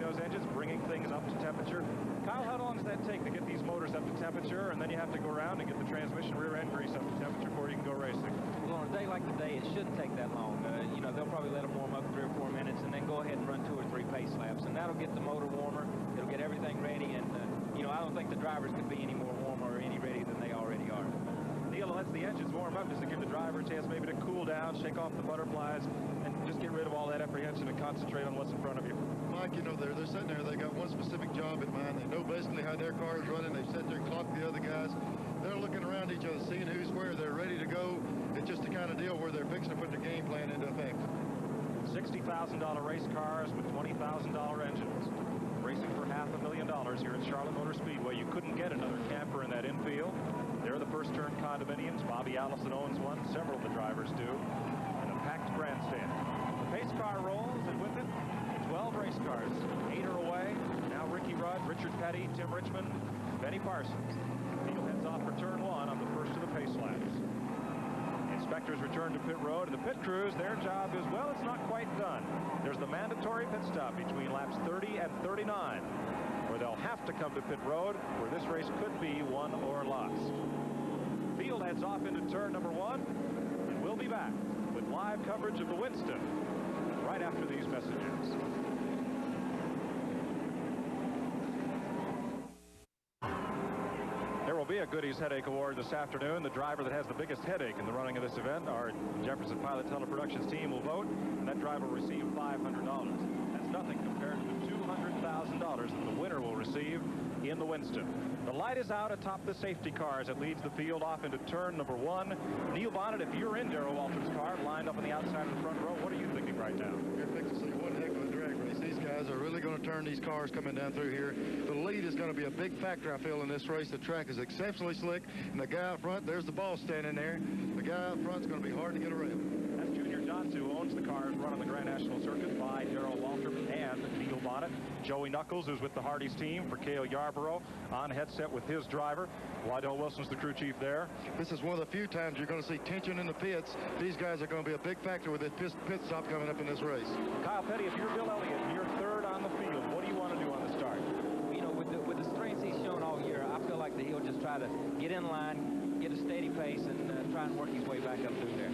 those engines, bringing things up to temperature. Kyle, how long does that take to get these motors up to temperature, and then you have to go around and get the transmission rear end grease up to temperature before you can go racing? Well, on a day like today, it shouldn't take that long. You know, they'll probably let them warm up 3 or 4 minutes and then go ahead and run 2 or 3 pace laps, and that'll get the motor warmer. It'll get everything ready, and, you know, I don't think the drivers could be any more warmer or any ready than they already are. Neil, it lets the engines warm up just to give the driver a chance maybe to cool down, shake off the butterflies, and just get rid of all that apprehension and concentrate on what's in front of you. Mike, you know, they're sitting there. They got one specific job in mind. They know basically how their car is running. They sit there and clock the other guys. They're looking around each other, seeing who's where. They're ready to go. It's just the kind of deal where they're fixing to put the game plan into effect. $60,000 race cars with $20,000 engines. Racing for $500,000 here at Charlotte Motor Speedway. You couldn't get another camper in that infield. They're the first turn condominiums. Bobby Allison owns one. Several of the drivers do. And a packed grandstand. The pace car rolls, and with it, 12 race cars. 8 are away. Now Ricky Rudd, Richard Petty, Tim Richmond, Benny Parsons. Field heads off for turn 1 on the first of the pace laps. Inspectors return to pit road, and the pit crews, their job is, well, it's not quite done. There's the mandatory pit stop between laps 30 and 39, where they'll have to come to pit road, where this race could be won or lost. Field heads off into turn number 1, and we'll be back with live coverage of the Winston right after these messages. There will be a Goodies Headache Award this afternoon. The driver that has the biggest headache in the running of this event, our Jefferson Pilot Teleproductions team will vote, and that driver will receive $500. That's nothing compared to the $200,000 that the winner will receive in the Winston. The light is out atop the safety car as it leads the field off into turn number 1. Neil Bonnet, if you're in Darrell Waltrip's car, lined up on the outside of the front row, what are you thinking right now? You're fixing to see one heck of a drag race. These guys are really going to turn these cars coming down through here. The lead is going to be a big factor, I feel, in this race. The track is exceptionally slick, and the guy up front, there's the ball standing there. The guy up front is going to be hard to get around. That's Junior Johnson, who owns the cars running the Grand National Circuit by Darrell Waltrip and Neil Bonnet. Joey Knuckles, who's with the Hardee's team, for Cale Yarborough, on headset with his driver. Lydell Wilson's the crew chief there. This is one of the few times you're going to see tension in the pits. These guys are going to be a big factor with this pit stop coming up in this race. Kyle Petty, if you're Bill Elliott and you're third on the field, what do you want to do on the start? You know, with the strengths he's shown all year, I feel like that he'll just try to get in line, get a steady pace, and try and work his way back up through there.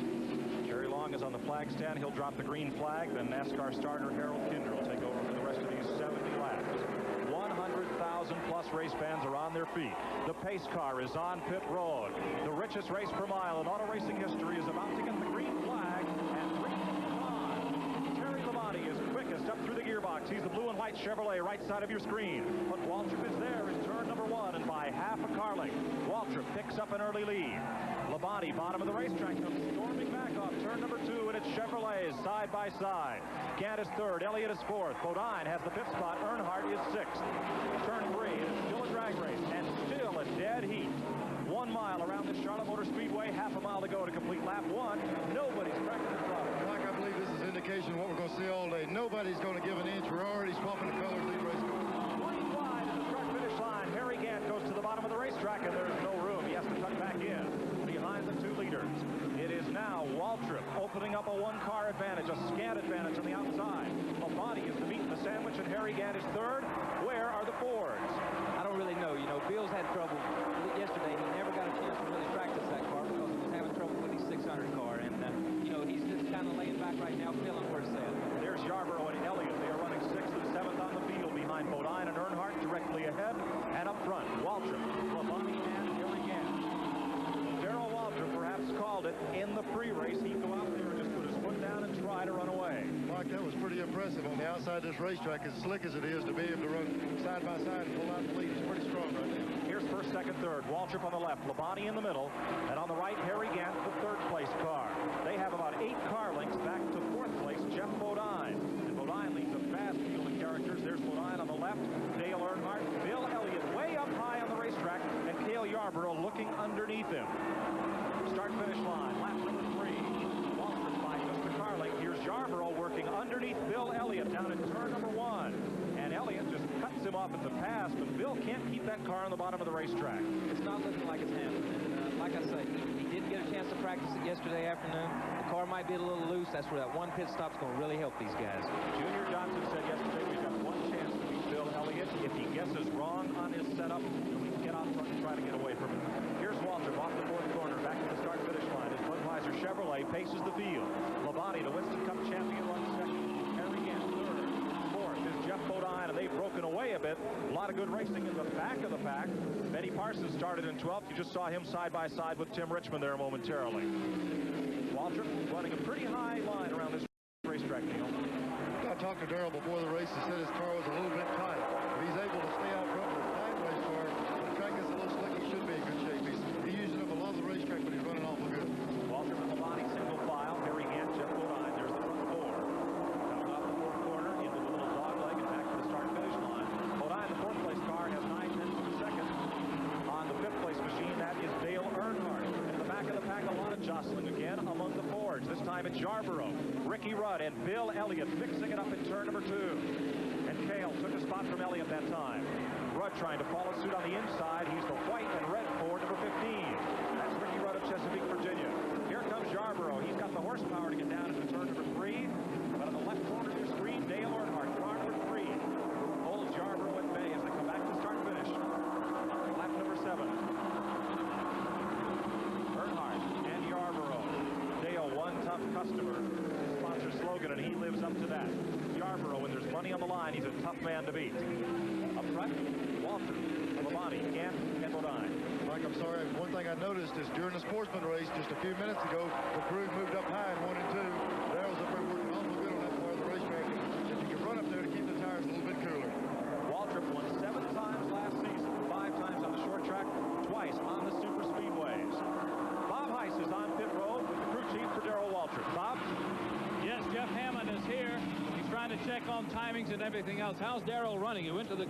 Jerry Long is on the flag stand. He'll drop the green flag. Then NASCAR starter Harold Kinder will take over for the rest of these 70 laps. 100,000 plus race fans are on their feet. The pace car is on pit road. The richest race per mile in auto racing history is about to get the green flag, and 3 on. Terry Labonte is quickest up through the gearbox. He's the blue and white Chevrolet right side of your screen. But Waltrip is there in turn number 1, and by half a car length, Waltrip picks up an early lead. Labonte, bottom of the racetrack, comes storming back off turn number 2, and it's Chevrolets side by side. Gant is 3rd, Elliott is 4th. Bodine has the 5th spot. Earnhardt is 6th. Turn 3, and it's still a drag race, and still a dead heat. 1 mile around the Charlotte Motor Speedway, half a mile to go to complete lap 1. Nobody's cracking the throttle. Mike, I believe this is indication of what we're going to see all day. Nobody's going to give an inch. We're already swapping the colors of these race cars. 20 wide at the start-finish line. Harry Gant goes to the bottom of the racetrack, and there's no room. He has to tuck back in behind the 2 leaders. It is now Waltrip opening up a 1-car advantage, a scant advantage on the outside. Labonte is the meat in the sandwich, and Harry Gant is 3rd. Where are the Fords? I don't really know. You know, Bill's had trouble yesterday. He never got a chance to really practice that car because he was having trouble with his 600 car. And, you know, he's just kind of laying back right now, feeling where it's at. There's Yarborough and Elliott. They are running 6th and 7th on the field behind Bodine and Earnhardt directly ahead. And up front, Waltrip, Labonte, and Harry Gant. Darrell Waltrip perhaps called it in the pre-race. He'd go out there and just put his foot down and try to run away. Mike, that was pretty impressive on the outside of this racetrack, as slick as it is, to be able to run side by side and pull out the lead. It's pretty strong right there. Here's 1st, 2nd, 3rd. Waltrip on the left, Labonte in the middle, and on the right, Harry Gant, the 3rd place car. They have about 8 car lengths back to 4th place, Jeff Bodine. And Bodine leads a fast field of characters. There's Bodine on the left, Dale Earnhardt, Bill Elliott way up high on the racetrack, and Cale Yarborough looking underneath him. Start-finish line, lap number 3. Waltrip by just a car length. Here's Yarborough working underneath Bill Elliott down in turn number 1. And Elliott just cuts him off at the pass, but Bill can't keep that car on the bottom of the racetrack. It's not looking like it's happening. And, like I say, he did get a chance to practice it yesterday afternoon. The car might be a little loose. That's where that 1 pit stop's going to really help these guys. Junior Johnson said yesterday we've got 1 chance to set up so we can get out front and try to get away from it. Here's Waltrip off the fourth corner, back to the start-finish line as Budweiser Chevrolet paces the field. Labonte, the Winston Cup champion, runs second. Harry Gant, third. Fourth is Jeff Bodine, and they've broken away a bit. A lot of good racing in the back of the pack. Benny Parsons started in 12th. You just saw him side by side with Tim Richmond there momentarily. Waltrip running a pretty high line around this racetrack, Neil. I talked to Darrell before the race. He said his car was a little bit tight. If he's able to stay out front with a fine race car, the track gets a little slick, he should be in good shape. He's using up a lot of the racetrack, but he's running awful good. Waltrip and Labonte single file. Harry Gant, Jeff Bodine. There's the front four. Coming off the fourth corner into the little dog leg and back to the start-finish line. Bodine, the fourth place car, has 9 tenths of a second. On the fifth place machine, that is Dale Earnhardt. And in the back of the pack, a lot of jostling again among the Fords. This time it's Yarborough, Ricky Rudd, and Bill Elliott mixing it up in turn number 2. And Cale took a spot from Elliott that time. Rudd trying to follow suit on the inside. He's the white and red Ford number 15. That's Ricky Rudd of Chesapeake, Virginia. Here comes Yarborough. He's got the horsepower to get down into turn number 3. But on the left corner of your screen, Dale Earnhardt, car number 3. Holds Yarborough at bay as they come back to start-finish. Lap number 7. Earnhardt and Yarborough. Dale, one tough customer. His sponsor slogan, and he lives up to that. Yarborough, when there's money on the line, he's a tough man to beat. Up front, Walter, Labonte, Gant, and Bodine. Mike, I'm sorry. One thing I noticed is during the sportsman race just a few minutes ago, the crew moved up high in 1 and 2. Darrell's up there working awful good on that part of the racetrack. If you can run up there to keep the tires a little bit cooler. Waltrip won 7 times last season, 5 times on the short track, twice on the super speedways. Bob Heiss is on pit road with the crew chief for Darrell Waltrip. Bob? Yes, Jeff Hammond is here. He's trying to check on timings and everything else. How's Darrell running? He went to the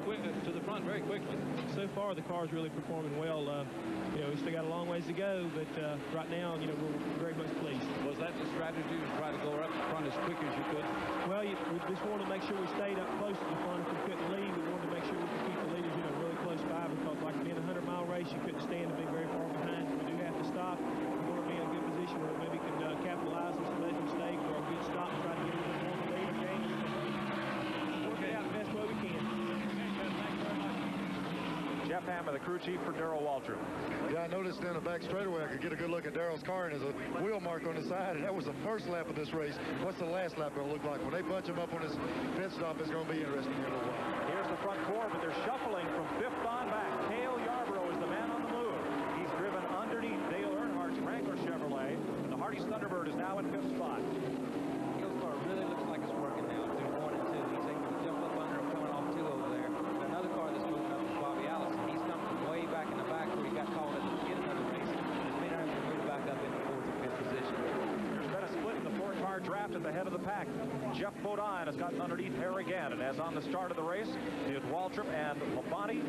front very quickly. So far, the car's really performing well. We still got a long ways to go, but right now, we're very much pleased. Was that the strategy, to try to go up front as quick as you could? Well, we just wanted to make sure we stayed up close to the front. If we couldn't lead, we wanted to make sure we could keep the leaders, really close by, because like being a 100-mile race, you couldn't stand to be very far behind. We do have to stop. We want to be in a good position where maybe we can capitalize on some mistake or a good stop and try to get a little more of the lead game. Work it out the best way we can. Jeff Hammond, the crew chief for Darrell Waltrip. Yeah, I noticed in the back straightaway, I could get a good look at Darrell's car, and there's a wheel mark on the side, and that was the first lap of this race. What's the last lap going to look like? When they bunch him up on his pit stop, it's going to be interesting in a little while. Here's the front four, but they're shuffling from 5th on back. Cale Yarborough is the man on the move. He's driven underneath Dale Earnhardt's Wrangler Chevrolet, and the Hardee's Thunderbird is now in 5th spot. Cale's car really looks like it's working now. It's doing 1 and 2. He's able to jump up under him, coming off 2 over there. Another car that's moving up is Bobby Allison. He's come from way back in the back where he got called at the beginning of the race. He's been able to move back up into 4th and 5th position. There's been a split in the 4-car draft at the head of the pack. Jeff Bodine has gotten underneath Harry Gant, and as on the start of the race, did Waltrip and Labonte.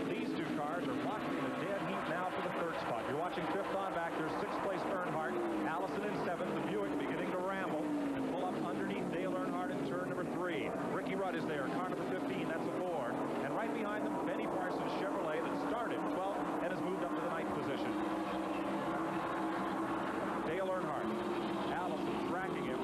These 2 cars are locked in a dead heat now for the 3rd spot. You're watching 5th on back. There's 6th place Earnhardt, Allison in 7th, the Buick beginning to ramble and pull up underneath Dale Earnhardt in turn number 3. Ricky Rudd is there, car number 15, that's a 4. And right behind them, Benny Parsons Chevrolet that started 12th and has moved up to the 9th position. Dale Earnhardt, Allison tracking him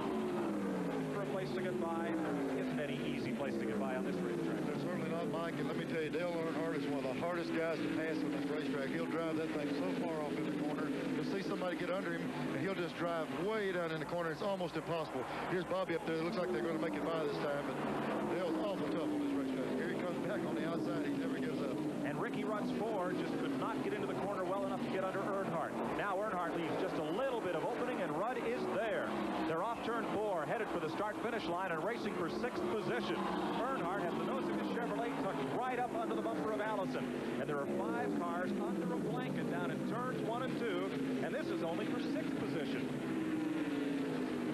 for a place to get by. There isn't any easy place to get by on this racetrack. There's certainly not, Mike, and let me tell you, Dale Earnhardt is one of the hardest guys to pass on this racetrack. He'll drive that thing so far off in the corner. You'll see somebody get under him, and he'll just drive way down in the corner. It's almost impossible. Here's Bobby up there. It looks like they're going to make it by this time, but Dale's awful tough on this racetrack. Here he comes back on the outside. He never gives up. And Ricky Rudd's Ford just could not get into the corner well enough to get under Earnhardt. Now Earnhardt leaves just a little bit of opening, and Rudd is there. They're off turn 4, headed for the start-finish line and racing for 6th position. Earnhardt has the nose of his Chevrolet tucked right up under the bumper of Allison. And there are 5 cars under a blanket down in turns 1 and 2, and this is only for 6th position.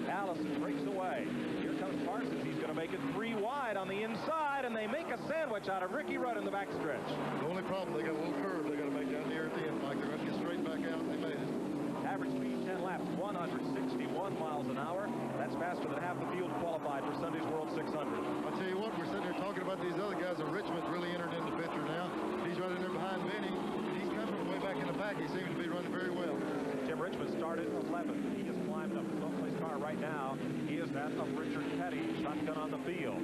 Allison breaks away. Here comes Parsons. He's going to make it 3 wide on the inside, and they make a sandwich out of Ricky Rudd in the backstretch. The only problem, they got a little curve they got to make down here at the end, Mike. They're going to get straight back out, and they made it. Average speed 10 laps, 161 miles an hour. That's faster than half the field qualified for Sunday's World 600. I'll tell you what, we're sitting here talking about these other guys, and Richmond's really entered in the picture now. He's right in there behind Benny. He's coming from way back in the pack. He seems to be running very well. Tim Richmond started 11th. He has climbed up. His own-place car right now, he is that of Richard Petty, shotgun on the field.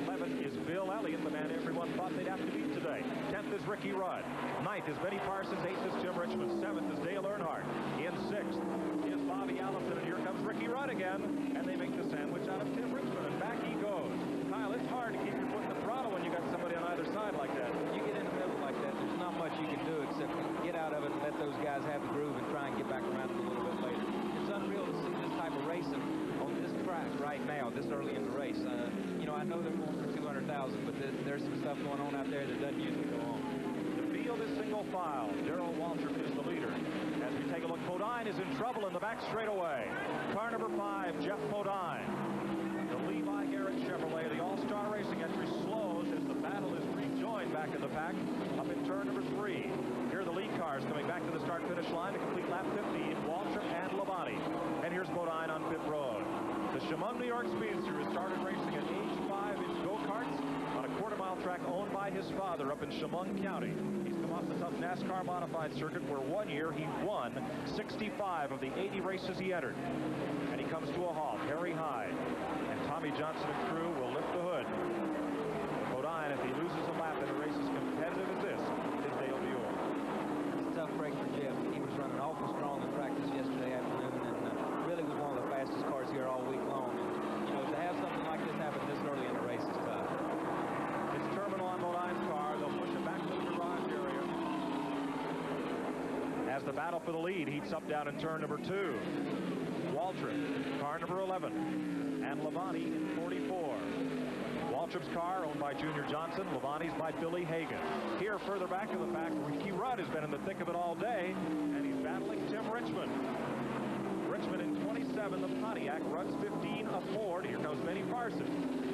11th is Bill Elliott, the man everyone thought they'd have to beat today. 10th is is Ricky Rudd. 9th is Benny Parsons. 8th is Tim Richmond. 7th is Dale Earnhardt. In 6th is Bobby Allison. And here comes Ricky Rudd again. And they make the sandwich out of Tim Richmond. And back he goes. Kyle, it's hard to keep your foot in the throttle when you got somebody on either side like that. You get in the middle like that, there's not much you can do except get out of it and let those guys have the groove and try and get back around it a little bit later. It's unreal to see this type of racing on this track right now, this early in the race. You know, I know they're going for 200,000, but there's some stuff going on out there that doesn't usually go on. The field is single file. Darrell Waltrip is the leader. As we take a look, Bodine is in trouble in the back straightaway. Car number 5, Jeff Bodine. The Levi Garrett Chevrolet, the All-Star Racing entry slows as the battle is rejoined back in the pack up in turn number 3. Here are the lead cars coming back to the start-finish line to complete lap 15, Waltrip and Labonte. And here's Bodine on pit road. The Chemung, New York Speedster has started racing at age 5 in go-karts on a quarter-mile track owned by his father up in Chemung County. He's come off the tough NASCAR modified circuit where one year he won 65 of the 80 races he entered. And he comes to a halt. Harry Hyde and Tommy Johnson and crew will lift the hood. Bodine, if he loses a lap in a race as competitive as this, is Dale Buell. It's a tough break for Jeff. He was running awful strong in practice yesterday afternoon and really was one of the fastest cars here all week long. And, you know, to have something like this happen this early in the race is tough. It's terminal on Bodine's car. They'll push it back to the garage area. As the battle for the lead heats up down in turn number 2. Waltrip, car number 11, and Labonte in 44. Waltrip's car owned by Junior Johnson, Labonte's by Billy Hagan. Here, further back in the pack, Ricky Rudd has been in the thick of it all day, and he's battling Tim Richmond. Richmond in 27, the Pontiac, runs 15 aboard. Here comes Benny Parsons.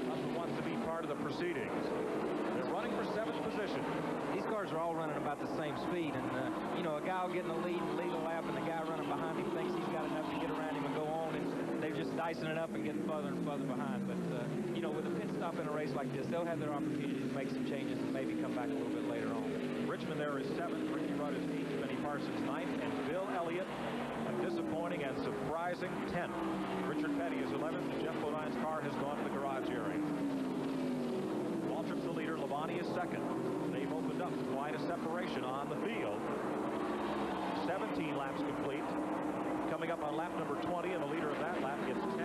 Nothing wants to be part of the proceedings. They're running for 7th position. These cars are all running about the same speed, and you know, a guy will get in the lead and lead a lap, and the guy running behind him thinks he's got enough to get around him and go on, and they're just dicing it up and getting further and further behind. But you know, with a pit stop in a race like this, they'll have their opportunity to make some changes and maybe come back a little bit later on. Richmond there is 7th, Ricky Rudd is 8th, Benny Parsons 9th, and Bill Elliott, a disappointing and surprising 10th. Richard Petty is 11th, and Jeff Bodine's car has gone to the garage area. Waltrip's the leader, Labonte is 2nd. They've opened up quite a separation on the field. 17 laps complete. Coming up on lap number 20, and the leader of that lap gets $10,000.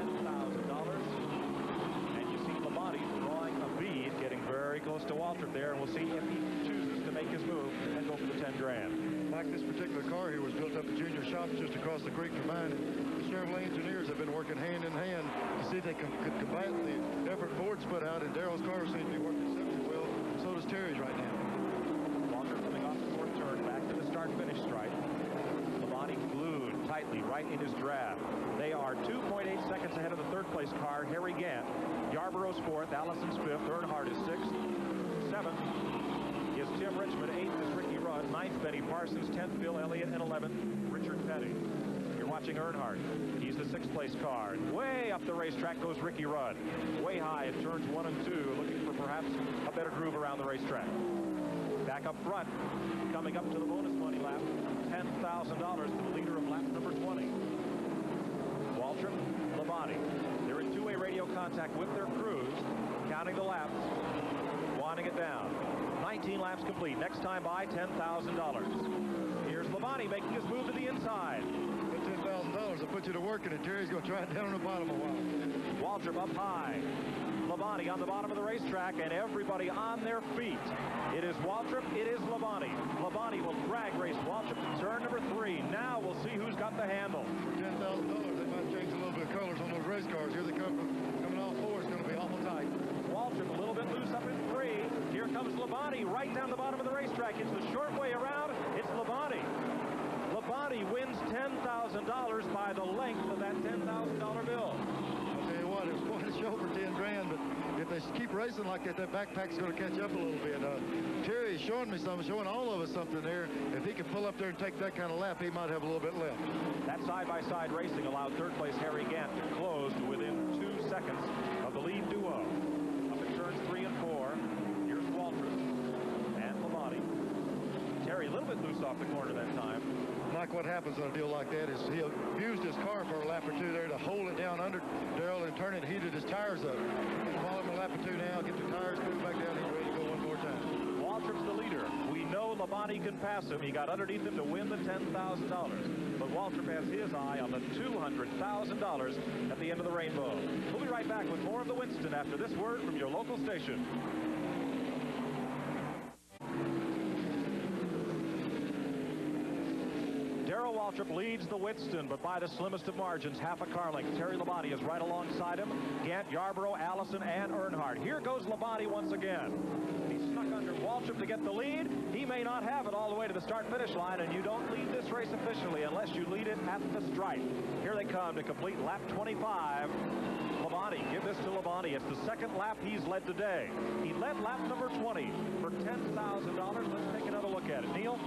And you see Labonte drawing a bead, getting very close to Waltrip there, and we'll see if he chooses to make his move and go for the 10 grand. Like this particular car here was built up at Junior Shops just across the creek from mine. The Chevrolet engineers have been working hand in hand to see if they could combat the effort Ford's put out, and Darrell's car seems to be working exceptionally well. So does Terry's right now. Waltrip coming off the 4th turn, back to the start-finish stripe. Labonte glued tightly right in his draft. They are 2.8 seconds ahead of the 3rd place car, Harry Gant. Yarborough's 4th, Allison's 5th, Earnhardt is 6th. 7th is Tim Richmond, 8th is Ricky Rudd, 9th Benny Parsons, 10th Bill Elliott, and 11th Richard Petty. You're watching Earnhardt. He's the 6th place car. And way up the racetrack goes Ricky Rudd. Way high at turns 1 and 2, looking for perhaps a better groove around the racetrack. Back up front, coming up to the bonus money lap, $10,000 to the leader of lap number 20. Waltrip, Labonte. They're in two-way radio contact with their crews, counting the laps, winding it down. 19 laps complete. Next time by, $10,000. Here's Labonte making his move to the inside. That $10,000 will put you to work, and Terry's going to try it down on the bottom a while. Waltrip up high. Labonte on the bottom of the racetrack, and everybody on their feet. It is Waltrip, it is Labonte. Labonte will drag race Waltrip to turn number 3. Now we'll see who's got the handle. For $10,000, they might change a little bit of colors on those race cars. Here they come coming off 4. It's going to be awful tight. Waltrip a little bit loose up in 3. Here comes Labonte right down the bottom of the racetrack. It's the short way around. It's Labonte. Labonte wins $10,000 by the length of that $10,000 bill. I'll tell you what, it was quite a show for 10 grand, but if they keep racing like that, that backpack's going to catch up a little bit. Terry is showing me something, showing all of us something there. If he can pull up there and take that kind of lap, he might have a little bit left. That side-by-side racing allowed 3rd place Harry Gant to close to within 2 seconds of the lead duo. Up in turns 3 and 4, here's Waltrip and Labonte. Terry a little bit loose off the corner that time. Like what happens on a deal like that is he'll use his car for a lap or 2 there to hold it down under Darrell and turn it, heated his tires up. Follow him a lap or 2 now, get the tires moved back down, he's ready to go one more time. Waltrip's the leader. We know Labonte can pass him. He got underneath him to win the $10,000. But Waltrip has his eye on the $200,000 at the end of the rainbow. We'll be right back with more of the Winston after this word from your local station. Darrell Waltrip leads the Winston, but by the slimmest of margins, half a car length. Terry Labonte is right alongside him. Gant, Yarborough, Allison, and Earnhardt. Here goes Labonte once again. He's stuck under Waltrip to get the lead. He may not have it all the way to the start-finish line, and you don't lead this race officially unless you lead it at the stripe. Here they come to complete lap 25. Labonte, give this to Labonte. It's the second lap he's led today. He led lap number 20 for $10,000. Let's take another look at it. Neil?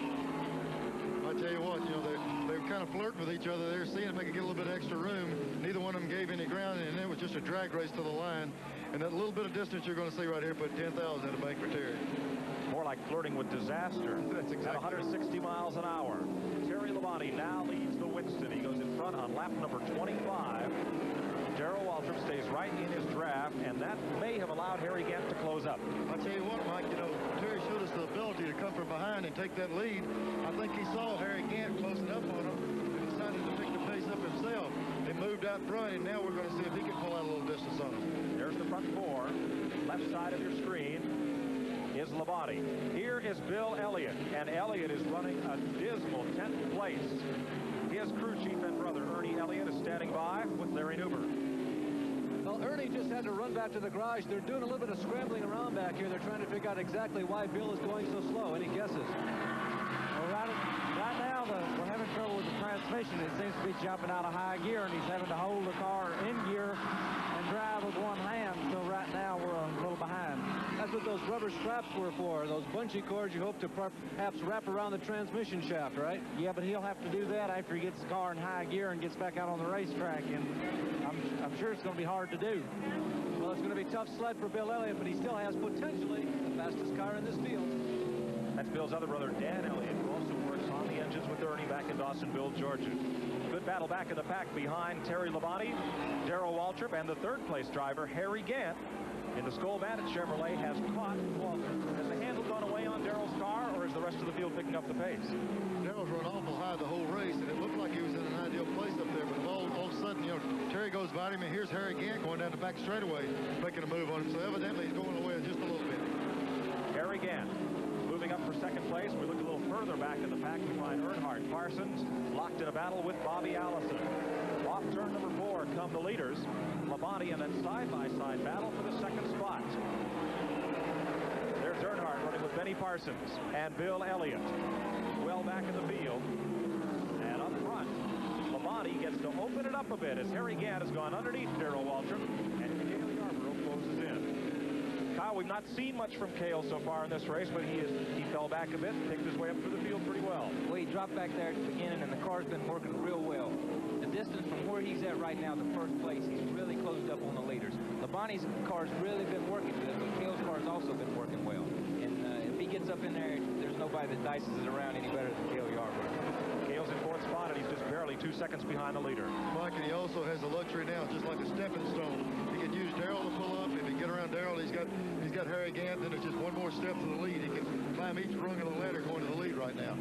I tell you what, you know, they were kind of flirting with each other. They were seeing if they could get a little bit of extra room. Neither one of them gave any ground, and it was just a drag race to the line. And that little bit of distance you're going to see right here put 10,000 in the bank for Terry. More like flirting with disaster. That's exactly at 160 miles an hour. Terry Labonte now leads the Winston. He goes in front on lap number 25. Darrell Waltrip stays right in his draft, and that may have allowed Harry Gant to close up. I tell you what, Mike, you know, Terry showed us the ability to come from behind and take that lead. I think he saw Harry Gant closing up on him and decided to pick the pace up himself. He moved out front, and now we're going to see if he can pull out a little distance on him. There's the front four. Left side of your screen is Labonte. Here is Bill Elliott, and Elliott is running a dismal 10th place. His crew chief and brother, Ernie Elliott, is standing by with Larry Newber. Well, Ernie just had to run back to the garage. They're doing a little bit of scrambling around back here. They're trying to figure out exactly why Bill is going so slow. Any guesses? Well, right now, we're having trouble with the transmission. It seems to be jumping out of high gear, and he's having to hold the car in gear and drive with one hand. So right now, we're a little behind. That's what those rubber straps were for. Those bungee cords you hope to perhaps wrap around the transmission shaft, right? Yeah, but he'll have to do that after he gets the car in high gear and gets back out on the racetrack. And I'm sure it's going to be hard to do. Well, it's going to be a tough sled for Bill Elliott, but he still has potentially the fastest car in this field. That's Bill's other brother, Dan Elliott, who also works on the engines with Ernie back in Dawsonville, Georgia. Good battle back in the pack behind Terry Labonte, Darrell Waltrip, and the third-place driver, Harry Gant. In the Skoal Bandit Chevrolet has caught Waltrip. Has the handle gone away on Darrell's car, or is the rest of the field picking up the pace? Darrell's run awful high the whole race, and it looked like he was in an ideal place up there, but all of a sudden, you know, Terry goes by him, and here's Harry Gant going down the back straightaway, making a move on him, so evidently he's going away just a little bit. Harry Gant moving up for second place. We look a little further back in the pack. We find Earnhardt Parsons locked in a battle with Bobby Allison. Off turn number 4 come the leaders, Labonte, and then side-by-side battle for the second spot. There's Earnhardt running with Benny Parsons and Bill Elliott. Well back in the field. And up front, Labonte gets to open it up a bit as Harry Gant has gone underneath Darrell Waltrip, and Cale Yarborough closes in. Kyle, we've not seen much from Cale so far in this race, but he fell back a bit, picked his way up through the field pretty well. Well, he dropped back there at the beginning, and the car's been working real well. The distance from where he's at right now to first place, he's really closed up on the leaders. Labonte's car's really been working good, but Cale's car's also been working well. And if he gets up in there, there's nobody that dices it around any better than Cale Yarborough. Cale's in 4th spot, and he's just barely 2 seconds behind the leader. Mike, and he also has the luxury now, just like a stepping stone. He can use Darrell to pull up. If he get around Darrell, he's got Harry Gant. Then it's just one more step to the lead. He can climb each rung of the ladder going to the lead right now.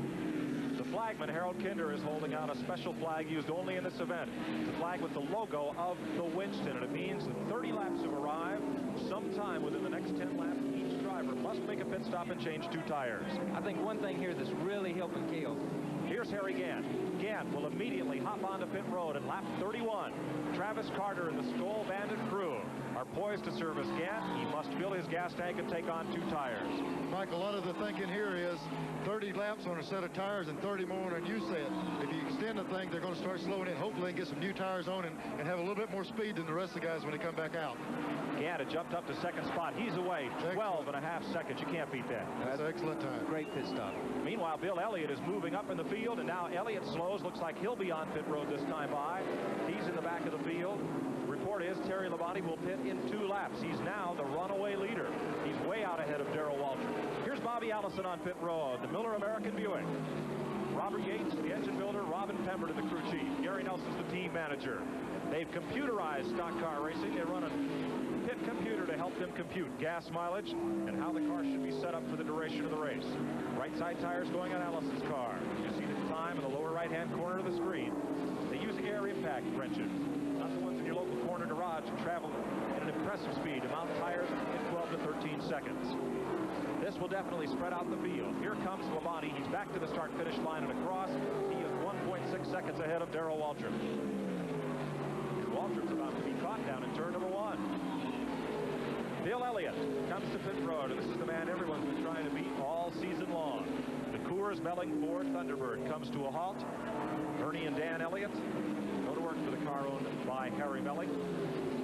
The flagman, Harold Kinder, is holding out a special flag used only in this event. It's a flag with the logo of the Winston, and it means that 30 laps have arrived. Sometime within the next 10 laps, each driver must make a pit stop and change 2 tires. I think one thing here that's really helping Cale. Here's Harry Gant. Gant will immediately hop onto pit road at lap 31. Travis Carter and the Skoal Bandit crew are poised to service Gant. He must fill his gas tank and take on 2 tires. Mike, a lot of the thinking here is 30 laps on a set of tires and 30 more on a new set. If you extend the thing, they're going to start slowing in, hopefully, and get some new tires on and have a little bit more speed than the rest of the guys when they come back out. Gant had jumped up to 2nd spot. He's away 12.5 seconds. You can't beat that. That's an excellent time. Great pit stop. Meanwhile, Bill Elliott is moving up in the field, and now Elliott slows. Looks like he'll be on pit road this time by. He's in the back of the field. Report is Terry Labonte will pit in 2 laps. He's now the runaway leader. He's way out ahead of Darrell Waltrip. Here's Bobby Allison on pit road, the Miller American Buick. Robert Yates, the engine builder, Robin Pemberton, the crew chief. Gary Nelson's the team manager. They've computerized stock car racing. They run a pit computer to help them compute gas mileage and how the car should be set up for the duration of the race. Right side tires going on Ellis's car. You see the time in the lower right-hand corner of the screen. They use air impact wrenches, not the ones in your local corner garage, and travel at an impressive speed to mount tires in 12 to 13 seconds. This will definitely spread out the field. Here comes Labonte. He's back to the start-finish line and across. He is 1.6 seconds ahead of Darrell Waltrip. Waltrip's about to be caught down in turn number 1. Bill Elliott comes to pit road, and this is the man everyone's been trying to beat all season long. The Coors Melling Ford Thunderbird comes to a halt. Ernie and Dan Elliott go to work for the car owned by Harry Melling.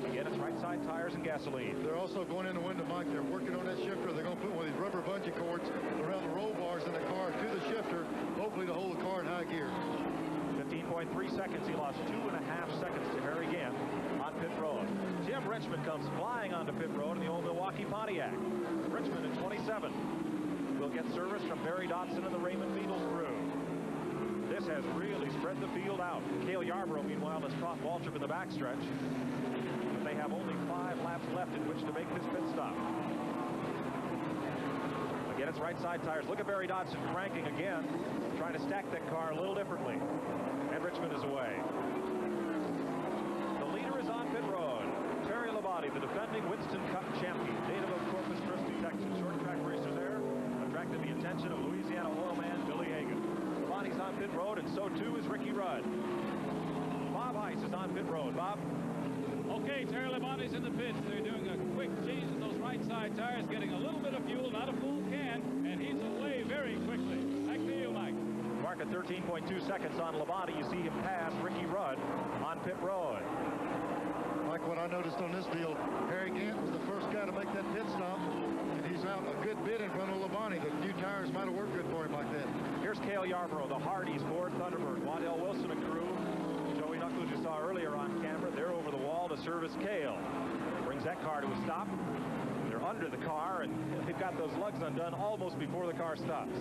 Again, it's right side tires and gasoline. They're also going in the window, Mike. They're working on that shifter. They're going to put one of these rubber bungee cords around the roll bars in the car to the shifter, hopefully to hold the car in high gear. 15.3 seconds. He lost 2.5 seconds to Harry Gant on pit road. Jim Richmond comes flying onto pit road in the old Milwaukee Pontiac. Richmond at 27 will get service from Barry Dodson and the Raymond Beatles crew. This has really spread the field out. Cale Yarborough, meanwhile, has caught Waltrip in the backstretch. But they have only 5 laps left in which to make this pit stop. Again, it's right side tires. Look at Barry Dodson cranking again, trying to stack that car a little differently. And Richmond is away. The leader is on pit road. Terry Labonte, the defending Winston Cup champion, native of Corpus Christi, Texas. Short track racer there, attracted the attention of Louisiana oil man Billy Hagan. Labonte's on pit road, and so too is Ricky Rudd. Bob Heiss is on pit road. Bob? Okay, Terry Labonte's in the pits. They're doing a quick change in those right side tires, getting a little bit of fuel, not a full can, and he's away very quickly. Back to you, Mike. Mark at 13.2 seconds on Labonte. You see him pass Ricky Rudd on pit road. Mike, what I noticed on this deal, Harry Gant was the first guy to make that pit stop, and he's out a good bit in front of Labonte. The new tires might have worked good for him like that. Here's Cale Yarborough, the Hardee's Ford Thunderbird. Waddell Wilson and crew. Joey Knuckles, you saw earlier on camera, they're over the wall to service Cale. Brings that car to a stop. They're under the car, and they've got those lugs undone almost before the car stops.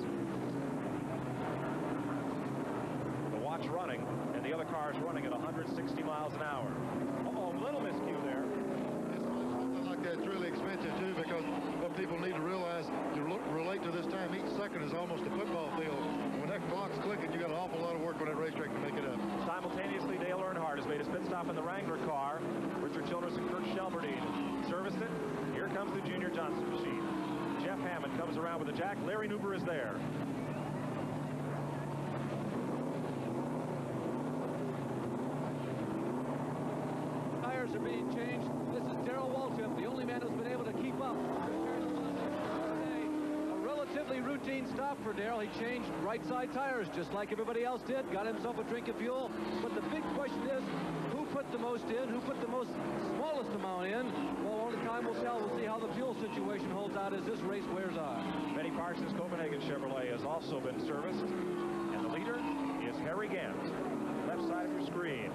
The watch running, and the other car is running at 160 miles an hour. Uh-oh, little miscue there. Something like that's really expensive, too, because what people need to realize, to relate to this time, each second is almost a football field. When that clock's clicking, you got an awful lot of work on that racetrack to make it up. Simultaneously, Dale Earnhardt has made his pit stop in the Wrangler car. Richard Childress and Kurt Shelberdine serviced it. Here comes the Junior Johnson machine. Jeff Hammond comes around with the jack. Larry Nuber is there. Tires are being changed. This is Darrell Waltrip, the only man who's been able to keep up. A relatively routine stop for Darrell. He changed right side tires just like everybody else did. Got himself a drink of fuel. But the big question is, who put the most in? Who put the smallest amount in? Well, only time will tell. We'll see how the fuel situation holds out as this race wears on. Benny Parsons Copenhagen Chevrolet has also been serviced. And the leader is Harry Gant. Left side of your screen.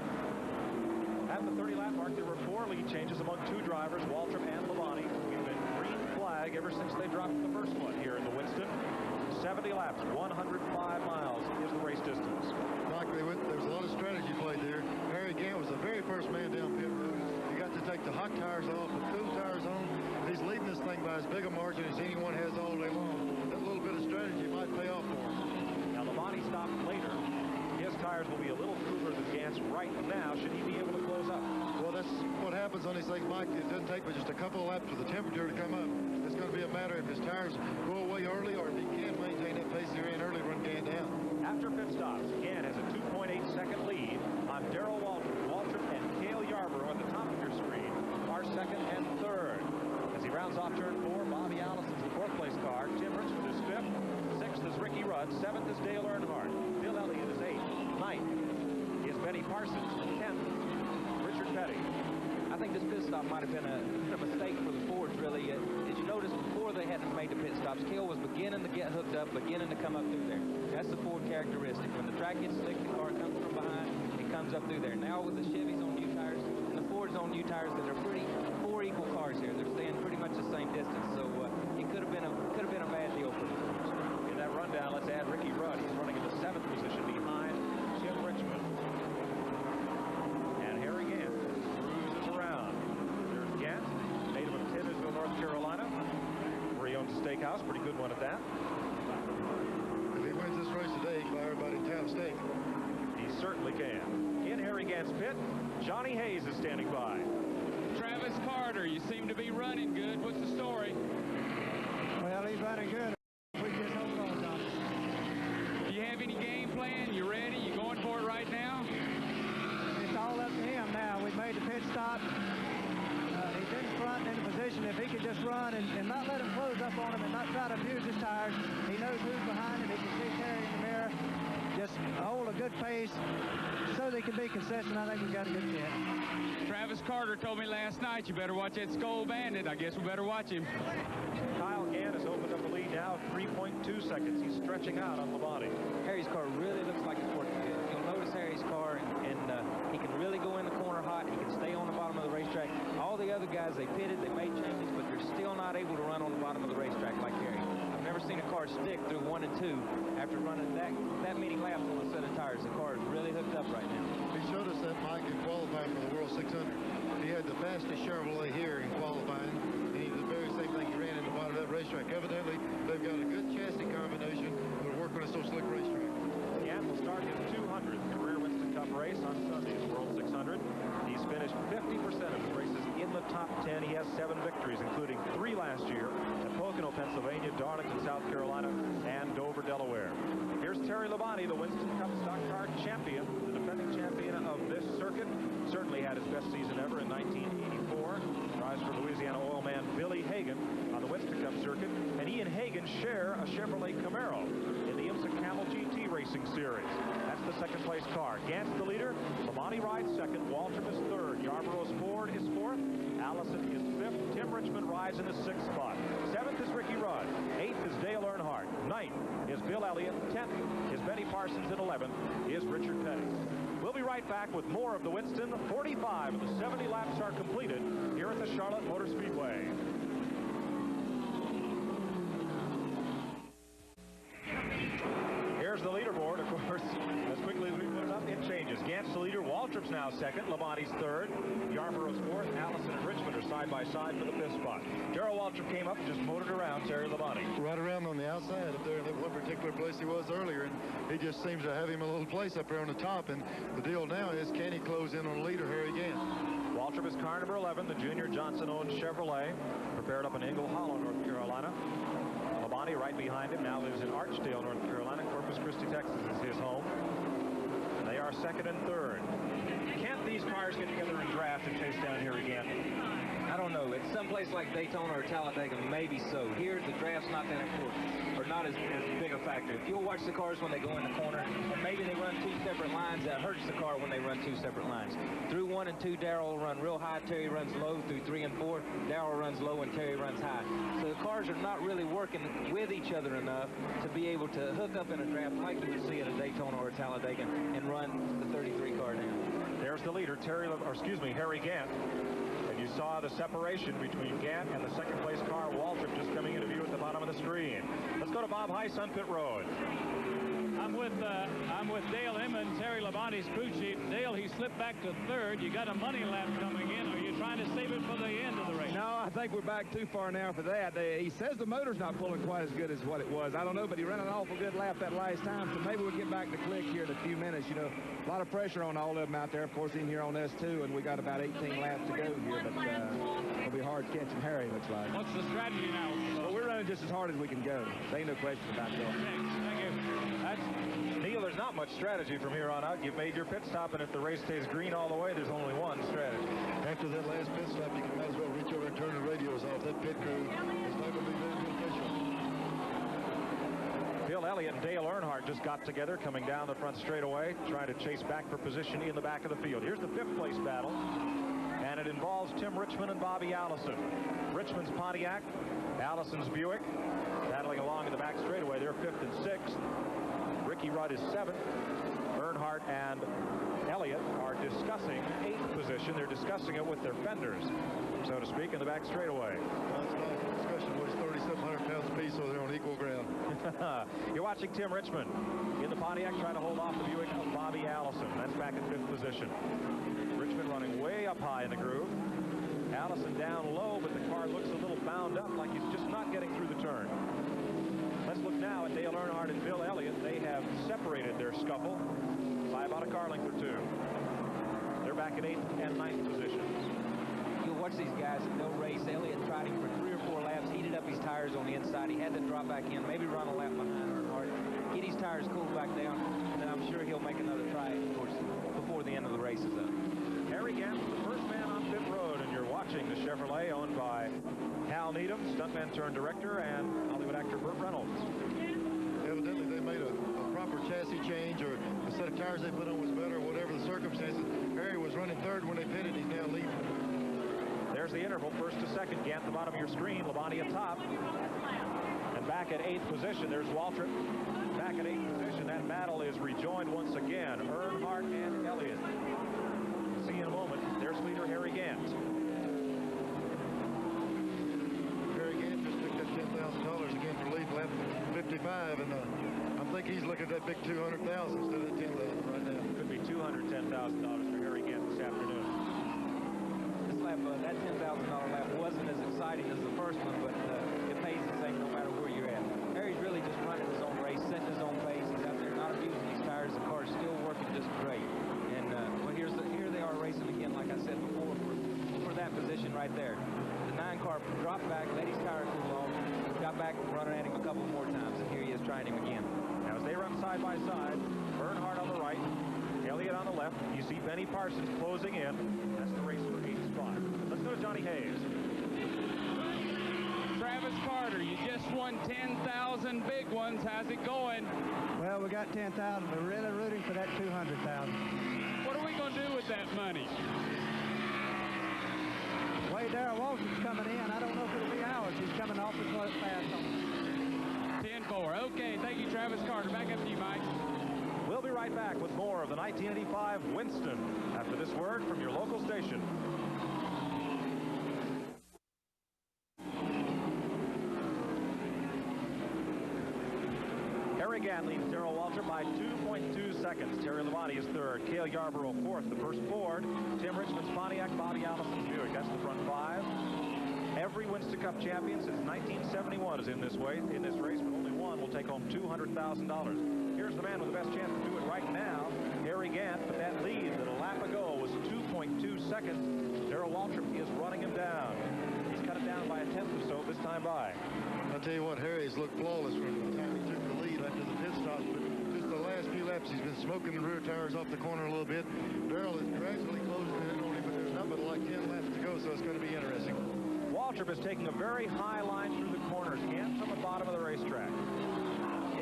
At the 30-lap mark, there were 4 lead changes among 2 drivers, Waltrip and Labonte. We've been green flag ever since they dropped the first one here in the Winston. 70 laps, 105 miles is the race distance. Mike, there was a lot of strategy played there. Harry Gant was the very first man down pit road. He got to take the hot tires off, the cool tires on. He's leading this thing by as big a margin as anyone has all day long. That little bit of strategy might pay off for him. Now, Labonte stopped later. His tires will be a little cooler than Gant's right now. Should he be able to close up? Well, that's what happens on these things, Mike. It doesn't take but just a couple of laps for the temperature to come up. It's going to be a matter if his tires go away early or if he can maintain that pace they're in early, run Gant down. After pit stops, Gant has a 2.8-second lead on Darrell Waltrip and Cale Yarborough at the top of your screen are second and third. As he rounds off turn 4, Bobby Allison's the 4th place car. Jim Richmond is 5th. 6th is Ricky Rudd. 7th is Dale Earnhardt. Bill Elliott is 8th. 9th is Benny Parsons. 10th, Richard Petty. I think this pit stop might have been a mistake for the Fords, really. As you notice, before they hadn't made the pit stops, Cale was beginning to get hooked up, beginning to come up through there. That's the Ford characteristic. When the track gets slick, the car comes from behind, it comes up through there. Now with the Chevys on new tires and the Fords on new tires, that are 4 equal cars here. They're staying pretty much the same distance, so it could have been a bad deal for the Fords. In that rundown, let's add Ricky Rudd. He's running in the 7th position behind Jim Richmond. And Harry Gant cruises around. There's Gant. pretty good one at that. If he wins this race today, he can buy everybody in town steak. He certainly can. In Harry Gant's pit, Johnny Hayes is standing by. Travis Carter, you seem to be running good. What's the story? Well, he's running good. We just hold on, Johnny. Do you have any game plan? You ready? You going for it right now? It's all up to him now. We made the pit stop. He's in front in the position. If he could just run and not let him close up on him and not try to abuse his tires, he knows who's behind him. He can see Terry in the mirror. Just hold a good pace so they can be consistent. I think we've got a good chance. Travis Carter told me last night you better watch that Skull Bandit. I guess we better watch him. Kyle Gant has opened up the lead now, 3.2 seconds. He's stretching out on Labonte. Harry's car really looks like it's working good. You'll notice Harry's car, and he can really go in the corner hot. He can stay on the bottom of the racetrack. All the other guys, they pitted, they made changes, but they're still not able to run on the bottom of the racetrack like Harry. I've never seen a car stick through 1 and 2 after running that many laps on a set of tires. The car is really hooked up right now. He showed us that Mike in qualifying for the World 600. He had the fastest Chevrolet here in qualifying, and he did the very same thing he ran in the bottom of that racetrack. Evidently, they've got a good chassis combination to work on a so slick racetrack. Gant will start his 200th career Winston Cup race on Sunday's World 600. He's finished 50% of his races in the top 10. He has 7 victories, including 3 last year at Pocono, Pennsylvania, Darlington, South Carolina, and Dover, Delaware. Here's Terry Labonte, the Winston Cup stock car champion, the defending champion of this circuit. Certainly had his best season ever in 1984. Drives for Louisiana oil man Billy Hagan on the Winston Cup circuit. And he and Hagan share a Chevrolet Camaro in the IMSA Camel GT Racing Series. That's the second place car. Gant's the leader. Labonte rides second. Waltrip is third. Yarborough's Ford is fourth. Allison is fifth. Tim Richmond rides in the 6th spot. 7th is Ricky Rudd. 8th is Dale Earnhardt. 9th is Bill Elliott. 10th is Benny Parsons. And 11th is Richard Petty. We'll be right back with more of the Winston. 45 of the 70 laps are completed here at the Charlotte Motor Speedway. Here's the leaderboard, of course. As quickly as we put it up, it changes. Gant's the leader. Waltrip's now second. Labonte's third. Yarborough's fourth. Allison and Richmond are side by side for the 5th spot. Darrell Waltrip came up and just motored around Terry Labonte. Right around on the outside up there in that one particular place he was earlier, and he just seems to have him a little place up there on the top. And the deal now is, can he close in on the leader, Harry Gant? Waltrip is car number 11, the junior Johnson-owned Chevrolet, prepared up in Eagle Hollow, North Carolina. Labonte right behind him, now lives in Archdale, North Carolina. Corpus Christi, Texas is his home. They are second and third. Can't these cars get together and draft and chase down here again? I don't know. It's someplace like Daytona or Talladega, maybe so. Here, the draft's not that important, or not as big a factor. If you'll watch the cars when they go in the corner, and maybe they run 2 separate lines, that hurts the car when they run 2 separate lines. Through 1 and 2, Darrell will run real high, Terry runs low. Through 3 and 4, Darrell runs low and Terry runs high. So the cars are not really working with each other enough to be able to hook up in a draft like you would see at a Daytona or a Talladega and run the 33 car down. There's the leader, Harry Gant. And you saw the separation between Gant and the second place car, Waltrip, just coming into view at the bottom of the screen. Let's go to Bob Heiss on pit road. I'm with Dale Emmons, Terry Labonte's crew chief. Dale, he slipped back to third. You got a money lap coming in. Are you trying to save it for the end of the race? No, I think we're back too far now for that. He says the motor's not pulling quite as good as what it was. I don't know, but he ran an awful good lap that last time, so maybe we'll get back to click here in a few minutes. You know, a lot of pressure on all of them out there, of course, in here on us too, and we got about 18 laps to go here, but it'll be hard catching Harry, looks like. What's the strategy now? Well, we're running just as hard as we can go. There ain't no question about that. Thank you. Neil, there's not much strategy from here on out. You've made your pit stop, and if the race stays green all the way, there's only one strategy. After that last pit stop, you can might as well reach over and turn the radios off. That pit crew is not going to be very beneficial. Bill Elliott and Dale Earnhardt just got together, coming down the front straightaway, trying to chase back for position in the back of the field. Here's the 5th place battle, and it involves Tim Richmond and Bobby Allison. Richmond's Pontiac, Allison's Buick, battling along in the back straightaway. They're 5th and 6th. Ricky Rudd is 7th. Earnhardt and Elliott are discussing 8th position. They're discussing it with their fenders, so to speak, in the back straightaway. That's nice discussion. Weighs 3,700 pounds apiece, so they're on equal ground. You're watching Tim Richmond in the Pontiac trying to hold off the Buick of Bobby Allison. That's back at 5th position. Richmond running way up high in the groove. Allison down low, but the car looks a little bound up, like he's just not getting through the turn. Let's look now at Dale Earnhardt and Bill Elliott. They have separated their scuffle by about a car length or two. They're back at 8th and 9th positions. You'll watch these guys and they'll race. Elliott tried him for 3 or 4 laps, heated up his tires on the inside. He had to drop back in, maybe run a lap behind Earnhardt, get his tires cooled back down, and then I'm sure he'll make another try, of course, before the end of the race is up. Harry Gant, the first man on pit road, and you're watching the Chevrolet owned by Hal Needham, stuntman turned director, and Hollywood actor Burt Reynolds. Evidently, they made a proper chassis change, or the set of tires they put on was better, whatever the circumstances. Harry was running third when they pitted. He's now leading. There's the interval, first to second. Gant, the bottom of your screen. Labonte atop. And back at 8th position, there's Waltrip. Back at 8th position, that battle is rejoined once again. Earnhardt and Elliott. See in a moment, there's leader Harry Gant. Harry Gant just picked up $10,000 again for lead lap 55, and I think he's looking at that big $200,000 instead of $10,000 right now. Could be $210,000 for Harry Gant this afternoon. This lap, that $10,000 lap wasn't as exciting as the first one, but it pays the same no matter where you're at. Harry's really just running his own race, setting his own pace. He's out there not abusing these tires. The car's still working just great. And well, here they are racing again, like I said before, for that position right there. The 9 car dropped back, let his tire cool off, got back running at him a couple more times, and here he is trying him again. Now as they run side by side, Earnhardt on the right, Elliott on the left. You see Benny Parsons closing in. That's the race for 8th spot. Let's go to Johnny Hayes. Travis Carter, you just won 10,000 big ones. How's it going? Well, we got 10,000. We're really rooting for that 200,000. What are we going to do with that money? The way Darrell Walton's coming in, I don't know if it'll be ours. He's coming off the foot fast on 10-4. Okay, thank you, Travis Carter. Back up to you, Mike. We'll be right back with more of the 1985 Winston after this word from your local station. Harry Gant leads Darrell Waltrip by 2.2 seconds. Terry Labonte is third. Cale Yarborough fourth. The first Ford. Tim Richmond's Pontiac. Bobby Allison's Buick. That's the front 5. Every Winston Cup champion since 1971 is in this race, but only one will take home $200,000. Here's the man with the best chance to do it right now, Harry Gant. But that lead that a lap ago was 2.2 seconds. Darrell Waltrip is running him down. He's cut it down by a 1/10 or so this time by. I'll tell you what, Harry's looked flawless from the time he took the lead after the pit stop. But just the last few laps, he's been smoking the rear tires off the corner a little bit. Darrell is gradually closing in on him, but there's not but like 10 laps to go, so it's going to be interesting. Waltrip is taking a very high line through the corners. Gant from the bottom of the racetrack.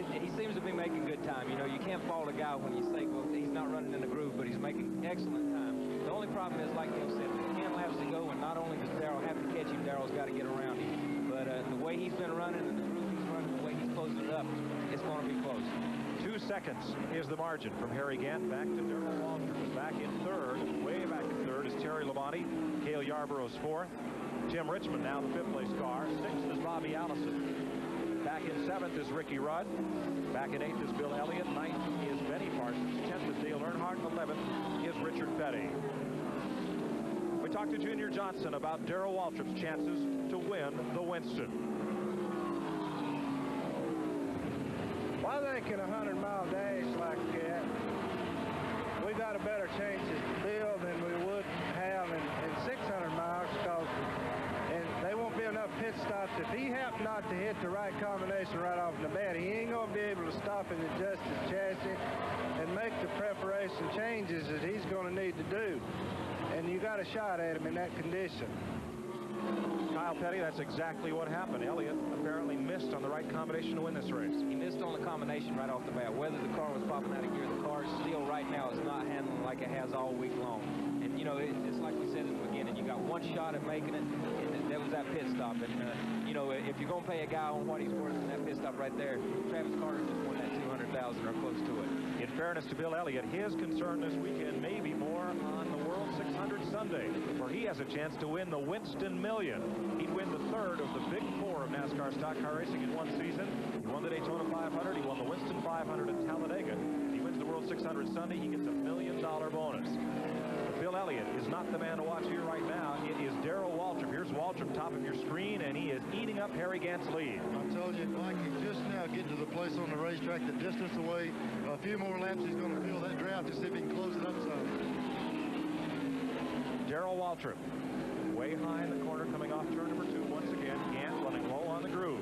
He seems to be making good time. You know, you can't fault a guy when you say, well, he's not running in the groove, but he's making excellent time. The only problem is, like Dale said, there's 10 laps to go, and not only does Darrell have to catch him, Darrell's got to get around him. But the way he's been running and the groove he's running, the way he's closing it up, it's going to be close. 2 seconds is the margin from Harry Gant back to Darrell Waltrip. Back in third, way back in third is Terry Labonte. Cale Yarborough's fourth. Tim Richmond now the 5th place car. 6th is Bobby Allison. Back in 7th is Ricky Rudd. Back in 8th is Bill Elliott. 9th is Benny Parsons. 10th is Dale Earnhardt. 11th is Richard Petty. We talked to Junior Johnson about Darrell Waltrip's chances to win the Winston. Well, I think in a 100-mile dash like that, we got a better chance at Bill than we would have in 600 miles because there won't be enough pit stops. If he happened not to hit the right combination right off the bat, he ain't going to be able to stop and adjust his chassis and make the preparation changes that he's going to need to do. And you got a shot at him in that condition. Kyle Petty, that's exactly what happened. Elliott apparently missed on the right combination to win this race. He missed on the combination right off the bat. Whether the car was popping out of gear, the car still right now is not handling like it has all week long. And, you know, it's like we said at the beginning, you got one shot at making it, and that was that pit stop. And, you know, if you're going to pay a guy on what he's worth in that pit stop right there, Travis Carter just won that $200,000 or close to it. In fairness to Bill Elliott, his concern this weekend may be more on the World 600 Sunday, where he has a chance to win the Winston Million. He'd win the third of the big 4 of NASCAR stock car racing in one season. He won the Daytona 500. He won the Winston 500 at Talladega. He wins the World 600 Sunday. He gets $1 million bonus. Bill Elliott is not the man to watch here right now. It is Darrell Waltrip. Here's Waltrip, top of your screen, and he is eating up Harry Gant's lead. I'm telling you, Mike, he's just now getting to the place on the racetrack, the distance away. A few more laps, he's going to feel that draft to see if he can close it up some. Darrell Waltrip, way high in the corner, coming off turn number 2 once again. Gant running low on the groove.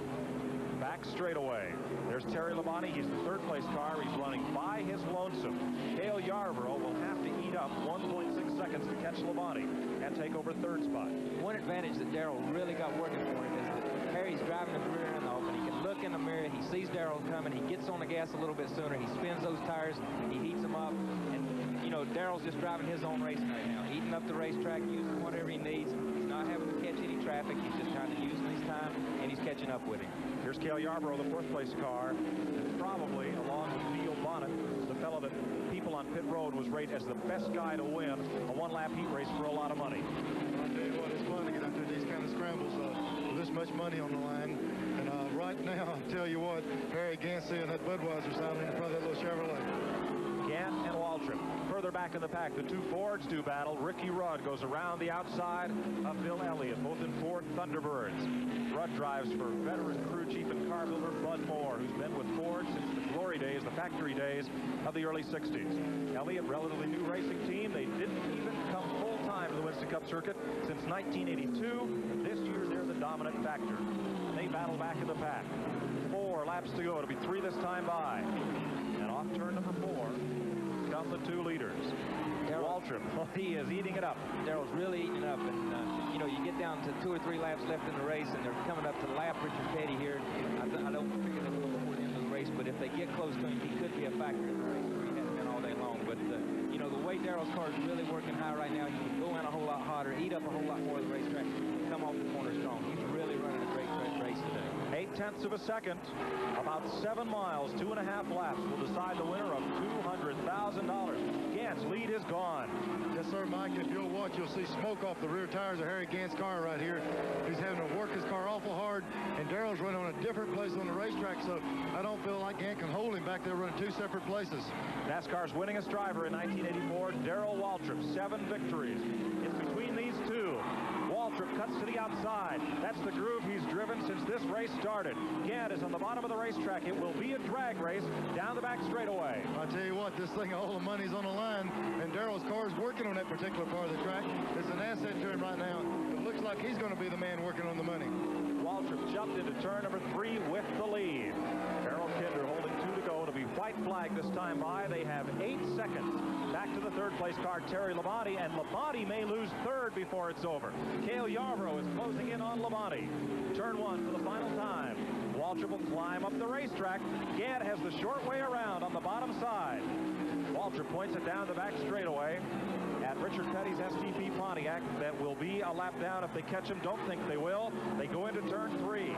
Back straightaway. There's Terry Labonte. He's the third place car. He's running by his lonesome. Cale Yarborough will have to eat up 1.6 seconds to catch Labonte and take over third spot. One advantage that Darrell really got working for him is that Harry's driving the rear end off, and he can look in the mirror. He sees Darrell coming. He gets on the gas a little bit sooner. He spins those tires. He heats them up. And, you know, Darrell's just driving his own race right now, eating up the racetrack, using whatever he needs. He's not having to catch any traffic. He's just kind of using his time, and he's catching up with him. Here's Cale Yarborough, the fourth place car, and probably, along with Neil Bonnet, the fellow that people on pit road was rated as the best guy to win a one-lap heat race for a lot of money. I'll tell you what, it's fun to get into these kind of scrambles with this much money on the line. And right now, I'll tell you what, Harry Gant seeing that Budweiser sign in front of that little Chevrolet. Gant and Waltrip. Further back in the pack, the two Fords do battle. Ricky Rudd goes around the outside of Bill Elliott, both in Ford Thunderbirds. Rudd drives for veteran crew chief and car builder Bud Moore, who's been with Ford since the glory days, the factory days of the early 60s. Elliott, relatively new racing team. They didn't even come full-time to the Winston Cup circuit since 1982. This year, they're the dominant factor. They battle back in the pack. 4 laps to go. It'll be 3 this time by. And off turn number 4 come the 2 leaders. Waltrip, well, he is eating it up. Darrell's really eating it up, and you know, you get down to 2 or 3 laps left in the race, and they're coming up to lap Richard Petty here. I don't figure they'll go before the end of the race, but if they get close to him, he could be a factor in the race. He hasn't been all day long, but you know, the way Darrell's car is really working high right now, he can go in a whole lot hotter, eat up a whole lot more of the racetrack, come off the corner strong. He's really running a great race today. 0.8 of a second, about 7 miles, 2.5 laps will decide the winner of $200,000. Gant's lead is gone. Yes, sir, Mike. If you'll watch, you'll see smoke off the rear tires of Harry Gant's car right here. He's having to work his car awful hard, and Darrell's running on a different place on the racetrack, so I don't feel like Gant can hold him back there running 2 separate places. NASCAR's winningest driver in 1984, Darrell Waltrip, 7 victories. It's between these two. Waltrip cuts to the outside. That's the groove he's driven since this race started. Gant is on the bottom of the racetrack. It will be a drag race down the back straightaway. I tell you what, this thing, all the money's on the line, and Darrell's car is working on that particular part of the track. It's an asset to him right now. It looks like he's going to be the man working on the money. Waltrip jumped into turn number 3 with the lead. Harold Kinder holding 2 to go. It'll be white flag this time by. They have 8 seconds. Back to the third place car, Terry Labonte, and Labonte may lose third before it's over. Cale Yarborough is closing in on Labonte. Turn 1 for the final time. Waltrip will climb up the racetrack. Gant has the short way around on the bottom side. Waltrip points it down the back straightaway at Richard Petty's STP Pontiac. That will be a lap down if they catch him. Don't think they will. They go into turn 3.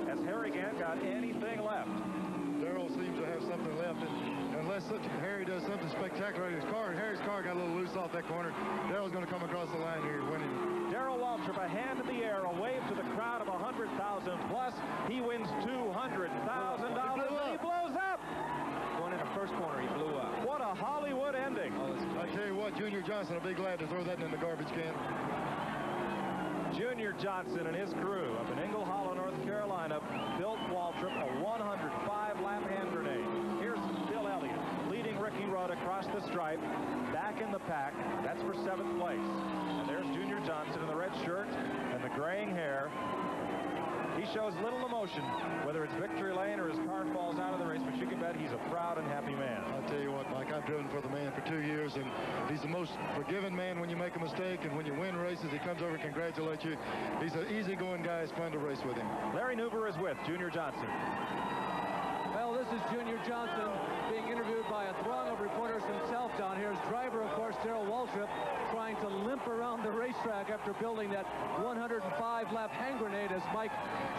Has Harry Gant got anything left? Darrell seems to have something left, and unless Harry does something spectacular in his car, and Harry's car got a little loose off that corner, Darrell's going to come across the line here winning. Darrell Waltrip, a hand in the air, a wave to the crowd of 100,000 plus. He wins $200,000, and he blows up. Going in the first corner, he blew up. What a Hollywood ending. I tell you what, Junior Johnson will be glad to throw that in the garbage can. Junior Johnson and his crew up in Ingle Hollow, North Carolina, built Waltrip a 105-lap hand grenade. Here's Bill Elliott leading Ricky Rudd across the stripe, back in the pack. That's for 7th place. And there's Junior Johnson in the red shirt and the graying hair. He shows little emotion, whether it's victory lane or his car falls out of the race, but you can bet he's a proud and happy man. I'll tell you what, Mike, I've driven for the man for 2 years, and he's the most forgiving man when you make a mistake, and when you win races, he comes over and congratulates you. He's an easygoing guy. It's fun to race with him. Larry Newber is with Junior Johnson. Well, this is Junior Johnson being interviewed by a throng of reporters himself down here. His driver, of course, Darrell Waltrip, trying to limp around the racetrack after building that 105-lap hand grenade, as Mike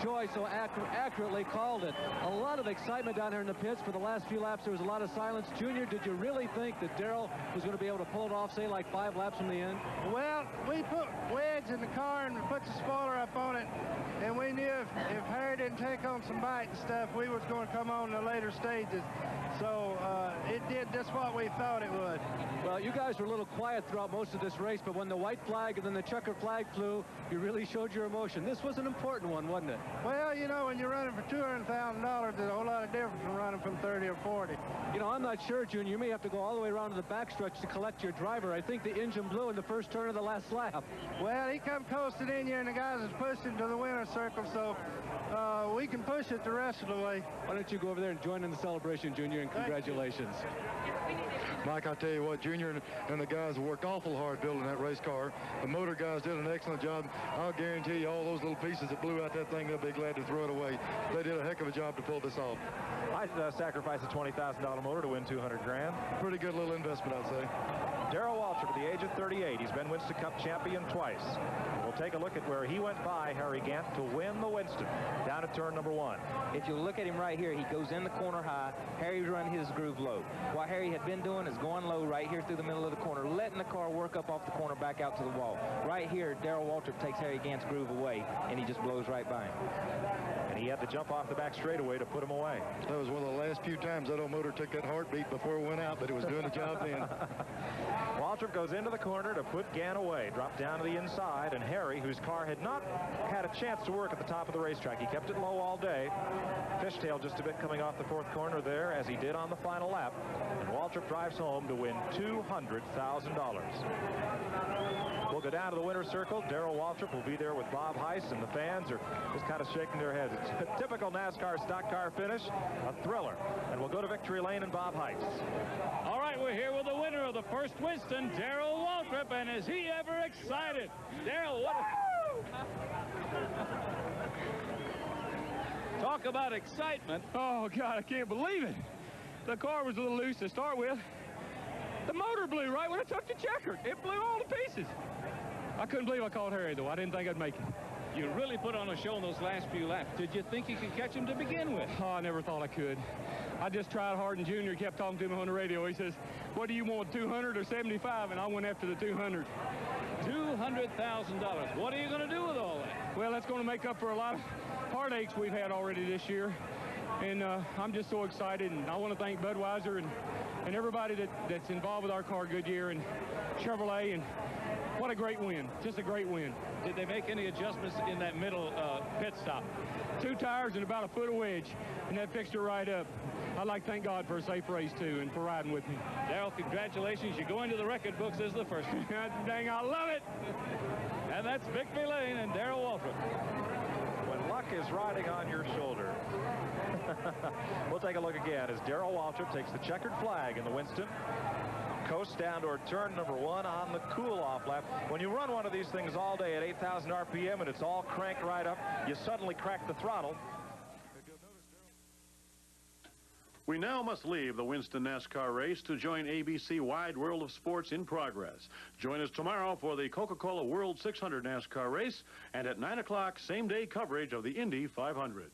Joy so accurately called it. A lot of excitement down here in the pits. For the last few laps, there was a lot of silence. Junior, did you really think that Darrell was going to be able to pull it off, say, like 5 laps from the end? Well, we put wedge in the car and put the spoiler up on it, and we knew if Harry didn't take on some bite and stuff, we was going to come on in the later stages. So it did just what we thought it would. Well, you guys were a little quiet throughout most of this race, but when the white flag and then the checkered flag flew, you really showed your emotion. This was an important one, wasn't it? Well, you know, when you're running for $200,000, there's a whole lot of difference from running from 30 or 40. You know, I'm not sure, Junior. You may have to go all the way around to the backstretch to collect your driver. I think the engine blew in the first turn of the last lap. Well, he come coasting in here, and the guys is pushing to the winner's circle, so we can push it the rest of the way. Why don't you go over there and join in the celebration, Junior, and congratulations. Mike, I tell you what, Junior and the guys worked awful hard building that race car. The motor guys did an excellent job. I'll guarantee you all those little pieces that blew out that thing, they'll be glad to throw it away. They did a heck of a job to pull this off. I'd sacrifice a $20,000 motor to win $200 grand. Pretty good little investment, I'd say. Darrell Waltrip at the age of 38. He's been Winston Cup champion twice. We'll take a look at where he went by Harry Gant to win the Winston down at turn number 1. If you look at him right here, he goes in the corner high. Harry's running his groove low. What Harry had been doing is going low right here through the middle of the corner, letting the car work up off the corner back out to the wall. Right here, Darrell Waltrip takes Harry Gant's groove away, and he just blows right by him. And he had to jump off the back straightaway to put him away. That was one of the last few times that old motor took that heartbeat before it went out, but it was doing the job then. Waltrip goes into the corner to put Gant away, dropped down to the inside, and Harry, whose car had not had a chance to work at the top of the racetrack, he kept it low all day, fishtailed just a bit coming off the 4th corner there, as he did on the final lap, and Waltrip drives home to win $200,000. We'll go down to the winner's circle. Darrell Waltrip will be there with Bob Heiss, and the fans are just kind of shaking their heads. It's a typical NASCAR stock car finish, a thriller. And we'll go to Victory Lane and Bob Heiss. All right, we're here with the winner of the first Winston, Darrell Waltrip, and is he ever excited? Darrell, what? Talk about excitement. Oh, God, I can't believe it. The car was a little loose to start with. The motor blew right when I took the checker. It blew all to pieces. I couldn't believe I caught Harry, though. I didn't think I'd make it. You really put on a show in those last few laps. Did you think you could catch him to begin with? Oh, I never thought I could. I just tried hard, and Junior kept talking to me on the radio. He says, what do you want, 200 or 75? And I went after the 200. $200,000. What are you going to do with all that? Well, that's going to make up for a lot of heartaches we've had already this year. And I'm just so excited, and I want to thank Budweiser and everybody that's involved with our car, Goodyear and Chevrolet, and what a great win. Just a great win. Did they make any adjustments in that middle pit stop? 2 tires and about a foot of wedge, and that fixed her right up. I'd like to thank God for a safe race, too, and for riding with me. Darrell, congratulations. You go into the record books as the first one. Dang, I love it. And that's Victory Lane and Darrell Waltrip. When luck is riding on your shoulder. We'll take a look again as Darrell Waltrip takes the checkered flag in the Winston. Coast down toward turn number 1 on the cool-off lap. When you run one of these things all day at 8,000 RPM and it's all cranked right up, you suddenly crack the throttle. We now must leave the Winston NASCAR race to join ABC Wide World of Sports in progress. Join us tomorrow for the Coca-Cola World 600 NASCAR race and at 9 o'clock, same-day coverage of the Indy 500.